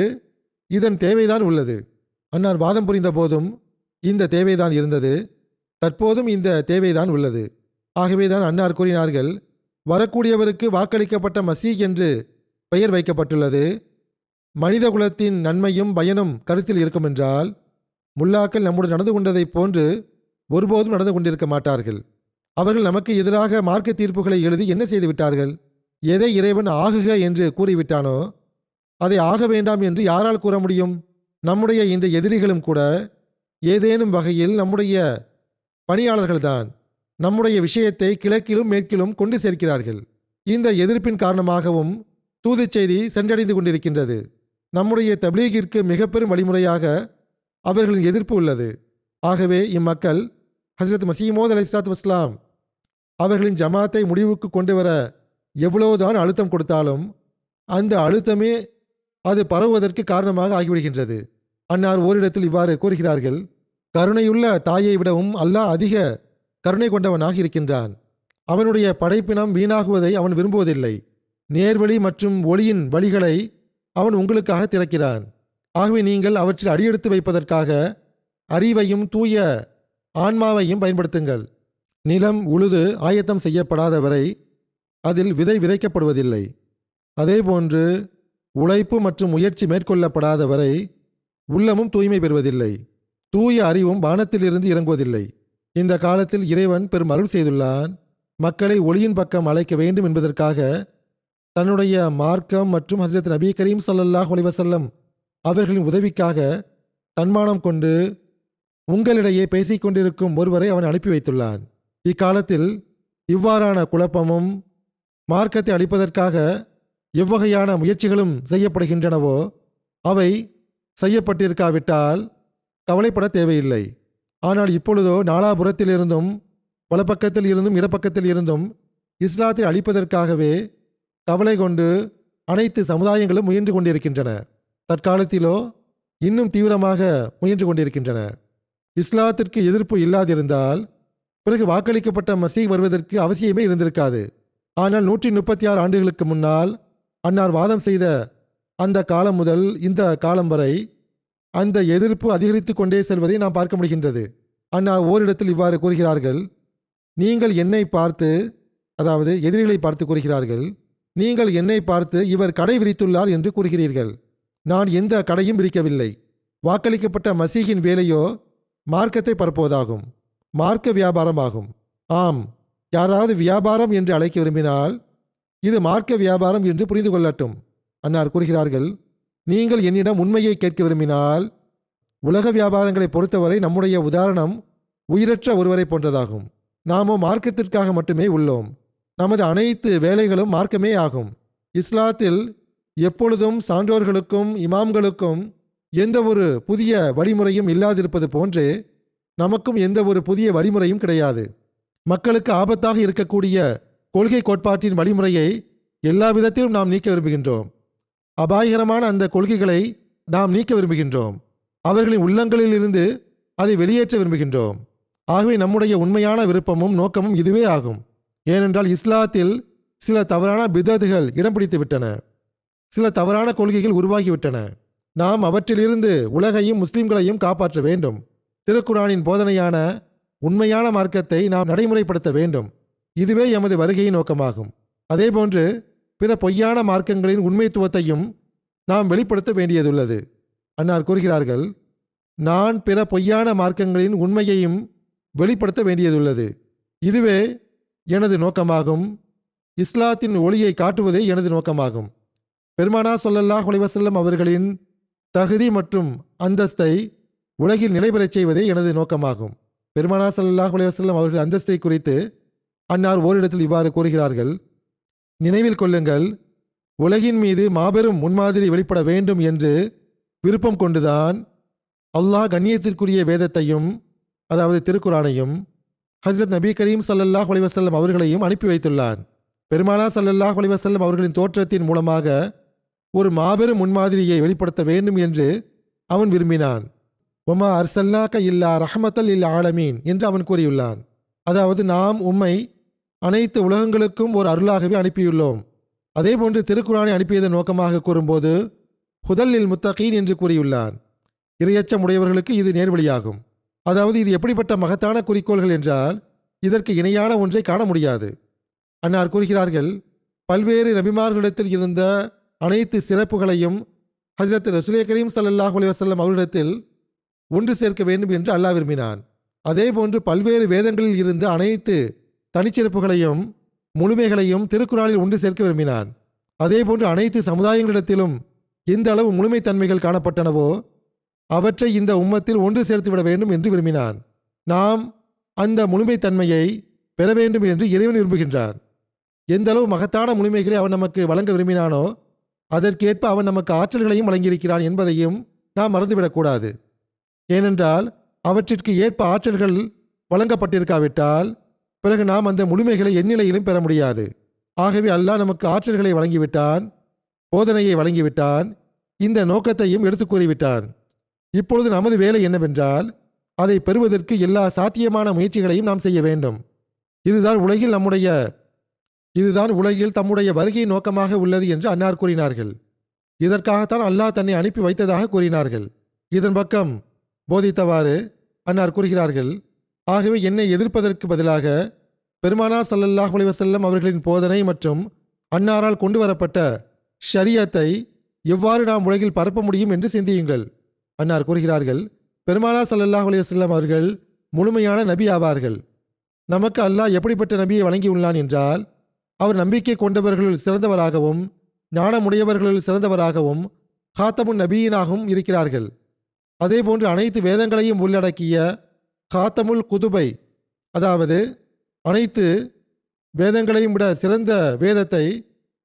Speaker 2: இதன் தேவைதான் உள்ளது. அன்னார் வாதம் புரிந்த போதும் இந்த தேவைதான் இருந்தது, தற்போதும் இந்த தேவைதான் உள்ளது. ஆகவேதான் அன்னார் கூறினார்கள், வரக்கூடியவருக்கு வாக்களிக்கப்பட்ட மசீஹ் என்று பெயர் வைக்கப்பட்டுள்ளது. மனித குலத்தின் நன்மையும் பயனும் கருத்தில் இருக்கும் என்றால் முல்லாக்கள் நம்முடன் நடந்து கொண்டதைப் போன்று ஒருபோதும் நடந்து கொண்டிருக்க மாட்டார்கள். அவர்கள் நமக்கு எதிராக மார்க்க தீர்ப்புகளை எழுதி என்ன செய்து விட்டார்கள்? எதை இறைவன் ஆகுக என்று கூறிவிட்டானோ அதை ஆக வேண்டாம் என்று யாரால் கூற முடியும்? நம்முடைய இந்த எதிரிகளும் கூட ஏதேனும் வகையில் நம்முடைய பணியாளர்கள்தான். நம்முடைய விஷயத்தை கிழக்கிலும் மேற்கிலும் கொண்டு சேர்க்கிறார்கள். இந்த எதிர்ப்பின் காரணமாகவும் தூதுச் செய்தி சென்றடைந்து கொண்டிருக்கின்றது. நம்முடைய தப்லீகிற்கு மிக பெரும் வழிமுறையாக அவர்களின் எதிர்ப்பு உள்ளது. ஆகவே இம்மக்கள் ஹஸ்ரத் மசீஹ் மவ்ஊத் அலைஹிஸ்ஸலாத்து வஸ்ஸலாம் அவர்களின் ஜமாத்தை முடிவுக்கு கொண்டு வர எவ்வளவுதான் அழுத்தம் கொடுத்தாலும் அந்த அழுத்தமே அது பரவுவதற்கு காரணமாக ஆகிவிடுகின்றது. அன்னார் ஓரிடத்தில் இவ்வாறு கூறுகிறார்கள், கருணையுள்ள தாயை விடவும் அல்லாஹ் அதிக கருணை கொண்டவனாக இருக்கின்றான். அவனுடைய படைப்பினம் வீணாகுவதை அவன் விரும்புவதில்லை. நேர்வழி மற்றும் ஒளியின் வழிகளை அவன் உங்களுக்காக திறக்கிறான். ஆகவே நீங்கள் அவற்றில் அடியெடுத்து வைப்பதற்காக அறிவையும் தூய ஆன்மாவையும் பயன்படுத்துங்கள். நிலம் உழுது ஆயத்தம் செய்யப்படாத வரை அதில் விதை விதைக்கப்படுவதில்லை. அதேபோன்று உழைப்பு மற்றும் முயற்சி மேற்கொள்ளப்படாத வரை உள்ளமும் தூய்மை பெறுவதில்லை. தூய அறிவும் வானத்திலிருந்து இறங்குவதில்லை. இந்த காலத்தில் இறைவன் பெரும் அருள் செய்துள்ளான். மக்களை ஒளியின் பக்கம் அழைக்க வேண்டும் என்பதற்காக தன்னுடைய மார்க்கம் மற்றும் ஹஸ்ரத் நபி கரீம் ஸல்லல்லாஹு அலைஹி வஸல்லம் அவர்களின் உதவிக்காக தன்மானம் கொண்டு உங்களிடையே பேசிக் கொண்டிருக்கும் ஒருவரை அவன் அனுப்பி வைத்துள்ளான். இக்காலத்தில் இவ்வாறான குழப்பமும் மார்க்கத்தை அளிப்பதற்காக எவ்வகையான முயற்சிகளும் செய்யப்படுகின்றனவோ அவை செய்யப்பட்டிருக்காவிட்டால் கவலைப்பட தேவையில்லை. ஆனால் இப்பொழுதோ நாலாபுரத்திலிருந்தும் வலப்பக்கத்தில் இருந்தும் இடப்பக்கத்தில் இருந்தும் இஸ்லாத்தை அளிப்பதற்காகவே கவலை கொண்டு அனைத்து சமுதாயங்களும் முயன்று கொண்டிருக்கின்றன. தற்காலத்திலோ இன்னும் தீவிரமாக முயன்று கொண்டிருக்கின்றன. இஸ்லாத்திற்கு எதிர்ப்பு இல்லாதிருந்தால் பிறகு வாக்களிக்கப்பட்ட மசீஹ் வருவதற்கு அவசியமே இருந்திருக்காது. ஆனால் 136 ஆண்டுகளுக்கு முன்னால் அன்னார் வாதம் செய்த அந்த காலம் முதல் இந்த காலம் வரை அந்த எதிர்ப்பு அதிகரித்து கொண்டே செல்வதை நாம் பார்க்க முடிகின்றது. அன்னார் ஓரிடத்தில் இவ்வாறு கூறுகிறார்கள், நீங்கள் என்னை பார்த்து, அதாவது எதிரிகளை பார்த்து கூறுகிறார்கள், நீங்கள் என்னை பார்த்து இவர் கடை விரித்துள்ளார் என்று கூறுகிறீர்கள். நான் எந்த கடையும் விரிக்கவில்லை. வாக்களிக்கப்பட்ட மசீஹின் வேலையோ மார்க்கத்தை பரப்புவதாகும், மார்க்க வியாபாரமாகும். ஆம், யாராவது வியாபாரம் என்று அழைக்க விரும்பினால் இது மார்க்க வியாபாரம் என்று புரிந்து கொள்ளட்டும். அன்னார் கூறுகிறார்கள், நீங்கள் என்னிடம் உண்மையை கேட்க விரும்பினால் உலக வியாபாரங்களை பொறுத்தவரை நம்முடைய உதாரணம் உயிரற்ற ஒருவரை போன்றதாகும். நாமோ மார்க்கத்திற்காக மட்டுமே உள்ளோம். நமது அனைத்து வேலைகளும் மார்க்கமே ஆகும். இஸ்லாத்தில் எப்பொழுதும் சான்றோர்களுக்கும் இமாம்களுக்கும் எந்த ஒரு புதிய வழிமுறையும் இல்லாதிருப்பது போன்று நமக்கும் எந்த ஒரு புதிய வழிமுறையும் கிடையாது. மக்களுக்கு ஆபத்தாக இருக்கக்கூடிய கொள்கை கோட்பாட்டின் வழிமுறையை எல்லா விதத்திலும் நாம் நீக்க விரும்புகின்றோம். அபாயகரமான அந்த கொள்கைகளை நாம் நீக்க விரும்புகின்றோம். அவர்களின் உள்ளங்களில் இருந்து அதை வெளியேற்ற விரும்புகின்றோம். ஆகவே நம்முடைய உண்மையான விருப்பமும் நோக்கமும் இதுவே ஆகும். ஏனென்றால் இஸ்லாத்தில் சில தவறான பிதஅத்துகள் இடம் பிடித்து விட்டன, சில தவறான கொள்கைகள் உருவாகிவிட்டன. நாம் அவற்றிலிருந்து உலகையும் முஸ்லிம்களையும் காப்பாற்ற வேண்டும். திருக்குரானின் போதனையான உண்மையான மார்க்கத்தை நாம் நடைமுறைப்படுத்த வேண்டும். இதுவே எமது வருகையின் நோக்கமாகும். அதேபோன்று பிற பொய்யான மார்க்கங்களின் உண்மைத்துவத்தையும் நாம் வெளிப்படுத்த வேண்டியதுள்ளது. அன்னார் கூறுகிறார்கள், நான் பிற பொய்யான மார்க்கங்களின் உண்மையையும் வெளிப்படுத்த வேண்டியதுள்ளது. இதுவே எனது நோக்கமாகும். இஸ்லாத்தின் ஒளியை காட்டுவதே எனது நோக்கமாகும். பெருமானார் ஸல்லல்லாஹு அலைஹி வஸல்லம் அவர்களின் தகுதி மற்றும் அந்தஸ்தை உலகில் நிலைபெறச் செய்வதே எனது நோக்கமாகும். பெருமானார் ஸல்லல்லாஹு அலைஹி வஸல்லம் அவர்கள் அந்தஸ்தை குறித்து அன்னார் ஓரிடத்தில் இவ்வாறு கூறுகிறார்கள், நினைவில் கொள்ளுங்கள், உலகின் மீது மாபெரும் முன்மாதிரி வெளிப்பட வேண்டும் என்று விருப்பம் கொண்டுதான் அல்லாஹ் கண்ணியத்திற்குரிய வேதத்தையும், அதாவது திருக்குரானையும், ஹஜ்ரத் நபி கரீம் ஸல்லல்லாஹு அலைஹி வஸல்லம் அவர்களையும் அனுப்பி வைத்துள்ளான். பெருமானார் ஸல்லல்லாஹு அலைஹி வஸல்லம் அவர்களின் தோற்றத்தின் மூலமாக ஒரு மாபெரும் முன்மாதிரியை வெளிப்படுத்த வேண்டும் என்று அவன் விரும்பினான். ஒமா அர்சல்னாக இல்லா ரஹ்மத்தல் இல் ஆலமீன் என்று அவன் கூறியுள்ளான். அதாவது நாம் உம்மை அனைத்து உலகங்களுக்கும் ஒரு அருளாகவே அனுப்பியுள்ளோம். அதேபோன்று திருக்குரானை அனுப்பியதன் நோக்கமாக கூறும்போது ஹுதல்லில் முத்தகீன் என்று கூறியுள்ளான். இரையச்சம் உடையவர்களுக்கு இது நேர்வழியாகும். அதாவது இது எப்படிப்பட்ட மகத்தான குறிக்கோள்கள் என்றால் இதற்கு இணையான ஒன்றை காண முடியாது. அன்னார் கூறுகிறார்கள், பல்வேறு நபிமார்களிடத்தில் இருந்த அனைத்து சிறப்புகளையும் ஹஜ்ரத் ரசூலே கரீம் ஸல்லல்லாஹு அலைஹி வஸல்லம் அவர்களிடத்தில் ஒன்று சேர்க்க வேண்டும் என்று அல்லாஹ் விரும்பினான். அதேபோன்று பல்வேறு வேதங்களில் இருந்த அனைத்து தனிச்சிறப்புகளையும் முழுமைகளையும் திருக்குறானில் ஒன்று சேர்க்க விரும்பினான். அதேபோன்று அனைத்து சமுதாயங்களிடத்திலும் எந்த அளவு முழுமைத்தன்மைகள் காணப்பட்டனவோ அவற்றை இந்த உம்மத்தில் ஒன்று சேர்த்துவிட வேண்டும் என்று விரும்பினான். நாம் அந்த முழுமைத்தன்மையை பெற வேண்டும் என்று இறைவன் விரும்புகின்றான். எந்த அளவு மகத்தான முழுமைகளை அவன் நமக்கு வழங்க விரும்பினானோ அதற்கேற்ப அவன் நமக்கு ஆற்றல்களையும் வழங்கியிருக்கிறான் என்பதையும் நாம் மறந்துவிடக்கூடாது. ஏனென்றால் அவற்றிற்கு ஏற்ப ஆற்றல்கள் வழங்கப்பட்டிருக்காவிட்டால் பிறகு நாம் அந்த முழுமைகளை எந்நிலையிலும் பெற முடியாது. ஆகவே அல்லாஹ் நமக்கு ஆற்றல்களை வழங்கிவிட்டான், போதனையை வழங்கிவிட்டான், இந்த நோக்கத்தையும் எடுத்து கூறிவிட்டான். இப்பொழுது நமது வேலை என்னவென்றால் அதை பெறுவதற்கு எல்லா சாத்தியமான முயற்சிகளையும் நாம் செய்ய வேண்டும். இதுதான் உலகில் தம்முடைய வருகை நோக்கமாக உள்ளது என்று அன்னார் கூறினார்கள். இதற்காகத்தான் அல்லாஹ் தன்னை அனுப்பி வைத்ததாக கூறினார்கள். இதன் பக்கம் போதித்தவாறு அன்னார் கூறுகிறார்கள், ஆகவே என்னை எதிர்ப்பதற்கு பதிலாக பெருமானார் ஸல்லல்லாஹு அலைஹி வஸல்லம் அவர்களின் போதனை மற்றும் அன்னாரால் கொண்டு வரப்பட்ட ஷரியத்தை எவ்வாறு நாம் உலகில் பரப்ப முடியும் என்று சிந்தியுங்கள். அன்னார் கூறுகிறார்கள், பெருமானார் ஸல்லல்லாஹு அலைஹி வஸல்லம் அவர்கள் முழுமையான நபி ஆவார்கள். நமக்கு அல்லாஹ் எப்படிப்பட்ட நபியை வழங்கியுள்ளான் என்றால், அவர் நம்பிக்கை கொண்டவர்களுள் சிறந்தவராகவும் ஞானமுடையவர்களுள் சிறந்தவராகவும் காத்தமுன் நபியினாகவும் இருக்கிறார்கள். அதேபோன்று அனைத்து வேதங்களையும் உள்ளடக்கிய காத்தமுல் குதுபை, அதாவது அனைத்து வேதங்களையும் விட சிறந்த வேதத்தை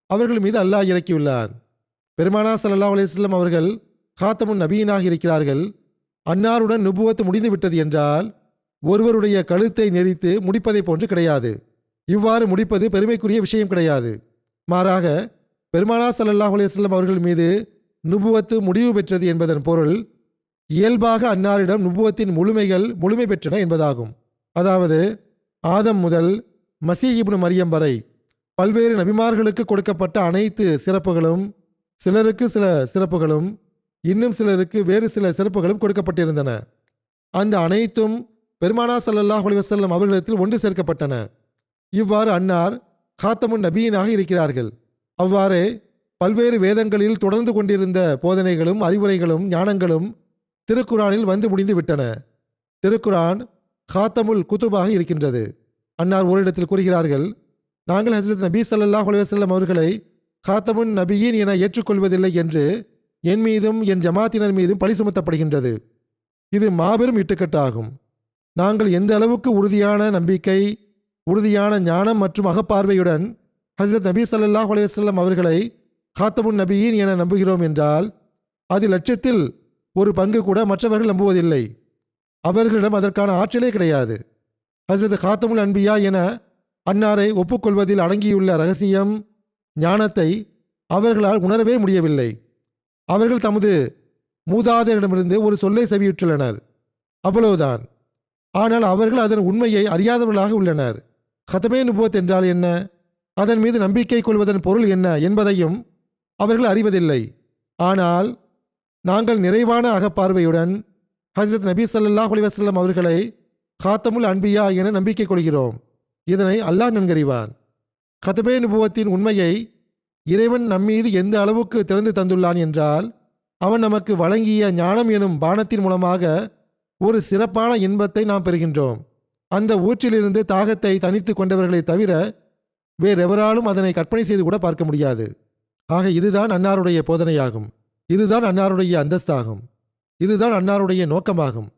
Speaker 2: அவர்கள் மீது அல்லாஹ் இறக்கியுள்ளார். பெருமானா ஸல்லல்லாஹு அலைஹி வஸல்லம் அவர்கள் காத்தமுன் நபியினாக இருக்கிறார்கள். அன்னாருடன் நுபுவத்து முடிந்து விட்டது என்றால் ஒருவருடைய கழுத்தை நெரித்து முடிப்பதை போன்று கிடையாது. இவ்வாறு முடிப்பது பெருமைக்குரிய விஷயம் கிடையாது. மாறாக பெருமானா ஸல்லல்லாஹு அலைஹி வஸல்லம் அவர்கள் மீது நுபுவத்து முடிவு பெற்றது என்பதன் பொருள் இயல்பாக அன்னாரிடம் நுபுவத்தின் முழுமை பெற்றன என்பதாகும். அதாவது ஆதம் முதல் மசீஹ் இப்னு மரியம் வரை பல்வேறு நபிமார்களுக்கு கொடுக்கப்பட்ட அனைத்து சிறப்புகளும், சிலருக்கு சில சிறப்புகளும் இன்னும் சிலருக்கு வேறு சில சிறப்புகளும் கொடுக்கப்பட்டிருந்தன. அந்த அனைத்தும் பெருமானா ஸல்லல்லாஹு அலைஹி வஸல்லம் அவர்களிடத்தில் ஒன்று சேர்க்கப்பட்டன. இவ்வாறு அன்னார் காத்தமுன் நபியினாக இருக்கிறார்கள். அவ்வாறே பல்வேறு வேதங்களில் தொடர்ந்து கொண்டிருந்த போதனைகளும் அறிவுரைகளும் ஞானங்களும் திருக்குரானில் வந்து முடிந்து விட்டன. திருக்குரான் காத்தமுல் குதுபாக இருக்கின்றது. அன்னார் ஓரிடத்தில் கூறுகிறார்கள், நாங்கள் ஹஸரத் நபி ஸல்லல்லாஹு அலைஹி வஸல்லம் அவர்களை காத்தமுன் நபியின் என ஏற்றுக்கொள்வதில்லை என்று என் மீதும் என் ஜமாத்தினர் மீதும் பழி சுமத்தப்படுகின்றது. இது மாபெரும் இட்டுக்கட்டாகும். நாங்கள் எந்த அளவுக்கு உறுதியான நம்பிக்கை, உறுதியான ஞானம் மற்றும் அகப்பார்வையுடன் ஹஸரத் நபி ஸல்லல்லாஹு அலைஹி வஸல்லம் அவர்களை காத்தமுன் நபியின் என நம்புகிறோம் என்றால் அது லட்சத்தில் ஒரு பங்கு கூட மற்றவர்கள் நம்புவதில்லை. அவர்களிடம் அதற்கான ஆற்றலே கிடையாது. ஹஸரத் காத்தமுல் அன்பியா என அன்னாரை ஒப்புக்கொள்வதில் அடங்கியுள்ள ரகசியம், ஞானத்தை அவர்களால் உணரவே முடியவில்லை. அவர்கள் தமது மூதாதையரிடமிருந்து ஒரு சொல்லை செவியுற்றுள்ளனர், அவ்வளவுதான். ஆனால் அவர்கள் அதன் உண்மையை அறியாதவர்களாக உள்ளனர். கதமே நுபுவத் என்றால் என்ன, அதன் மீது நம்பிக்கை கொள்வதன் பொருள் என்ன என்பதையும் அவர்கள் அறிவதில்லை. ஆனால் நாங்கள் நிறைவான அகப்பார்வையுடன் ஹஸரத் நபி ஸல்லல்லாஹு அலைஹி வஸல்லம் அவர்களை காத்தமுல் அன்பியா என நம்பிக்கை கொள்கிறோம். இதனை அல்லாஹ் நன்கறிவான். கதபே நுபுவத்தின் உண்மையை இறைவன் நம்மீது எந்த அளவுக்கு திறந்து தந்துள்ளான் என்றால், அவன் நமக்கு வழங்கிய ஞானம் எனும் பானத்தின் மூலமாக ஒரு சிறப்பான இன்பத்தை நாம் பெறுகின்றோம். அந்த ஊற்றிலிருந்து தாகத்தை தனித்து கொண்டவர்களை தவிர வேறெவராலும் அதனை கற்பனை செய்து கூட பார்க்க முடியாது. ஆக இதுதான் அன்னாருடைய போதனையாகும். இதுதான் அன்னாருடைய அந்தஸ்தாகும். இதுதான் அன்னாருடைய நோக்கமாகும்.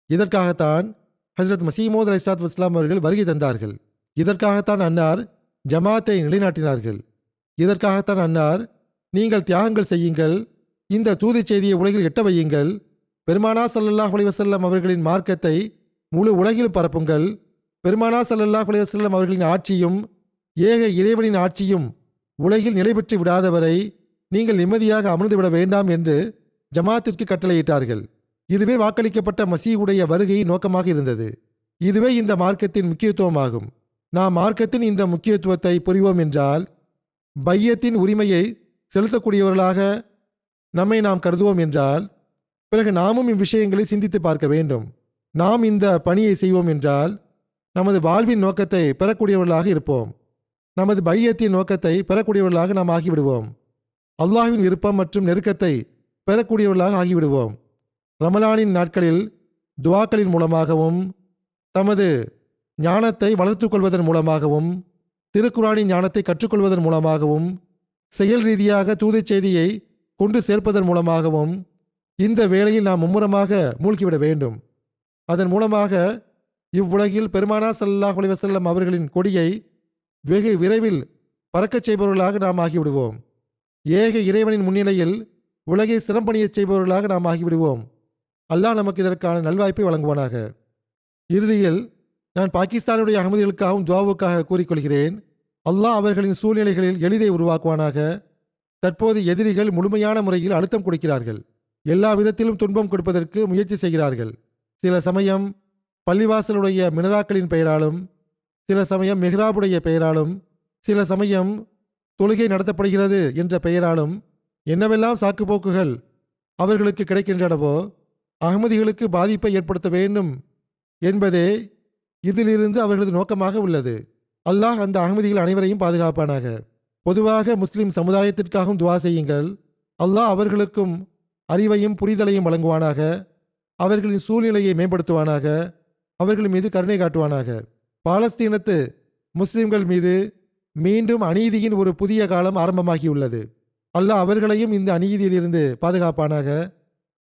Speaker 2: இதற்காகத்தான் ஹஸரத் மஸீஹ் மவ்ஊத் அலைஹிஸ்ஸலாத்து வஸ்ஸலாம் அவர்கள் வருகை தந்தார்கள். இதற்காகத்தான் அன்னார் ஜமாத்தை நிலைநாட்டினார்கள். இதற்காகத்தான் அன்னார், நீங்கள் தியாகங்கள் செய்யுங்கள், இந்த தூது செய்தியை உலகில் எட்ட வையுங்கள், பெருமானா ஸல்லல்லாஹு அலைஹி வஸல்லம் அவர்களின் மார்க்கத்தை முழு உலகிலும் பரப்புங்கள், பெருமானா ஸல்லல்லாஹு அலைஹி வஸல்லம் அவர்களின் ஆட்சியும் ஏக இறைவனின் ஆட்சியும் உலகில் நிலை பெற்று விடாதவரை நீங்கள் நிம்மதியாக அமர்ந்துவிட வேண்டாம் என்று ஜமாத்திற்கு கட்டளையிட்டார்கள். இதுவே வாக்களிக்கப்பட்ட மசீஹுடைய வருகையின் நோக்கமாக இருந்தது. இதுவே இந்த மார்க்கத்தின் முக்கியத்துவமாகும். நாம் மார்க்கத்தின் இந்த முக்கியத்துவத்தை புரிவோம் என்றால், பையத்தின் உரிமையை செலுத்தக்கூடியவர்களாக நம்மை நாம் கருதுவோம் என்றால், பிறகு நாமும் இவ்விஷயங்களை சிந்தித்து பார்க்க வேண்டும். நாம் இந்த பணியை செய்வோம் என்றால் நமது வாழ்வின் நோக்கத்தை பெறக்கூடியவர்களாக இருப்போம். நமது பையத்தின் நோக்கத்தை பெறக்கூடியவர்களாக நாம் ஆகிவிடுவோம். அல்லாஹ்வின் விருப்பம் மற்றும் நெருக்கத்தை பெறக்கூடியவர்களாக ஆகிவிடுவோம். ரமலானின் நாட்களில் துவாக்களின் மூலமாகவும், தமது ஞானத்தை வளர்த்து கொள்வதன் மூலமாகவும், திருக்குரானின் ஞானத்தை கற்றுக்கொள்வதன் மூலமாகவும், செயல் ரீதியாக தூது செய்தியை கொண்டு சேர்ப்பதன் மூலமாகவும் இந்த வேளையில் நாம் மும்முரமாக மூழ்கிவிட வேண்டும். அதன் மூலமாக இவ்வுலகில் பெருமானா ஸல்லல்லாஹு அலைஹி வஸல்லம் அவர்களின் கொடியை வெகு விரைவில் பறக்கச் செய்பவர்களாக நாம் ஆகிவிடுவோம். ஏக இறைவனின் முன்னிலையில் உலகை சிறம்பணியச் செய்பவர்களாக நாம் ஆகிவிடுவோம். அல்லாஹ் நமக்கு இதற்கான நல்வாய்ப்பை வழங்குவானாக. இறுதியில் நான் பாகிஸ்தானுடைய அகமதிகளுக்காகவும் துவாவுக்காக கூறிக்கொள்கிறேன். அல்லாஹ் அவர்களின் சூழ்நிலைகளில் எளிதை உருவாக்குவானாக. தற்போது எதிரிகள் முழுமையான முறையில் அழுத்தம் கொடுக்கிறார்கள். எல்லா விதத்திலும் துன்பம் கொடுப்பதற்கு முயற்சி செய்கிறார்கள். சில சமயம் பள்ளிவாசலுடைய மினராக்களின் பெயராலும், சில சமயம் மெஹ்ராபுடைய பெயராலும், சில சமயம் தொழுகை நடத்தப்படுகிறது என்ற பெயராலும் என்னவெல்லாம் சாக்குப்போக்குகள் அவர்களுக்கு கிடைக்கின்றனவோ, அகமதிகளுக்கு பாதிப்பை ஏற்படுத்த வேண்டும் என்பதே இதிலிருந்து அவர்களது நோக்கமாக உள்ளது. அல்லாஹ் அந்த அகமதிகள் அனைவரையும் பாதுகாப்பானாக. பொதுவாக முஸ்லிம் சமுதாயத்திற்காகவும் துவா செய்யுங்கள். அல்லாஹ் அவர்களுக்கும் அறிவையும் புரிதலையும் வழங்குவானாக. அவர்களின் சூழ்நிலையை மேம்படுத்துவானாக. அவர்கள் மீது கருணை காட்டுவானாக. பாலஸ்தீனத்து முஸ்லிம்கள் மீது மீண்டும் அநீதியின் ஒரு புதிய காலம் ஆரம்பமாகியுள்ளது. அல்லாஹ் அவர்களையும் இந்த அநீதியிலிருந்து பாதுகாப்பானாக,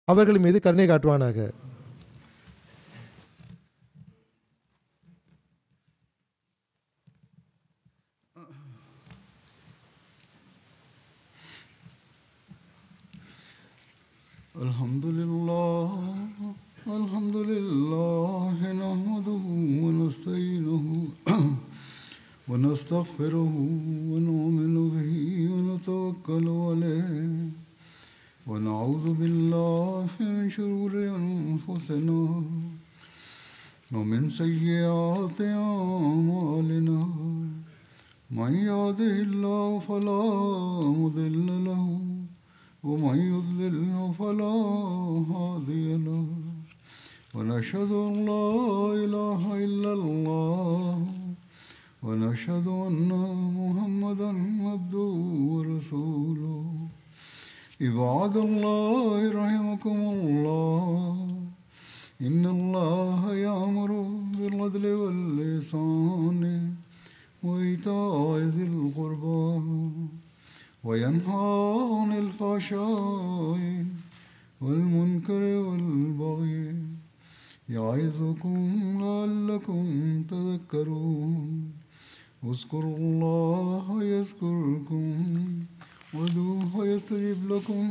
Speaker 2: அவர்கள் மீது கருணை காட்டுவானாக.
Speaker 1: الحمد لله نحمده ونستعينه ونستغفره ونؤمن به ونتوكل عليه ونعوذ بالله من شرور أنفسنا ومن سيئات أعمالنا من يهده الله فلا مضل له ومن يضلل فلا هادي له ونشهد أن لا إله إلا الله ونشهد أن محمدا عبده ورسوله. عباد الله رحمكم الله، إن الله يأمر بالعدل والإحسان وإيتاء ذي القربى وينهى عن الفحشاء والمنكر والبغي يعظكم لعلكم تذكرون. اذكروا الله يذكركم وادعوه يستجب لكم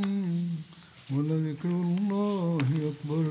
Speaker 1: ولذكر الله أكبر.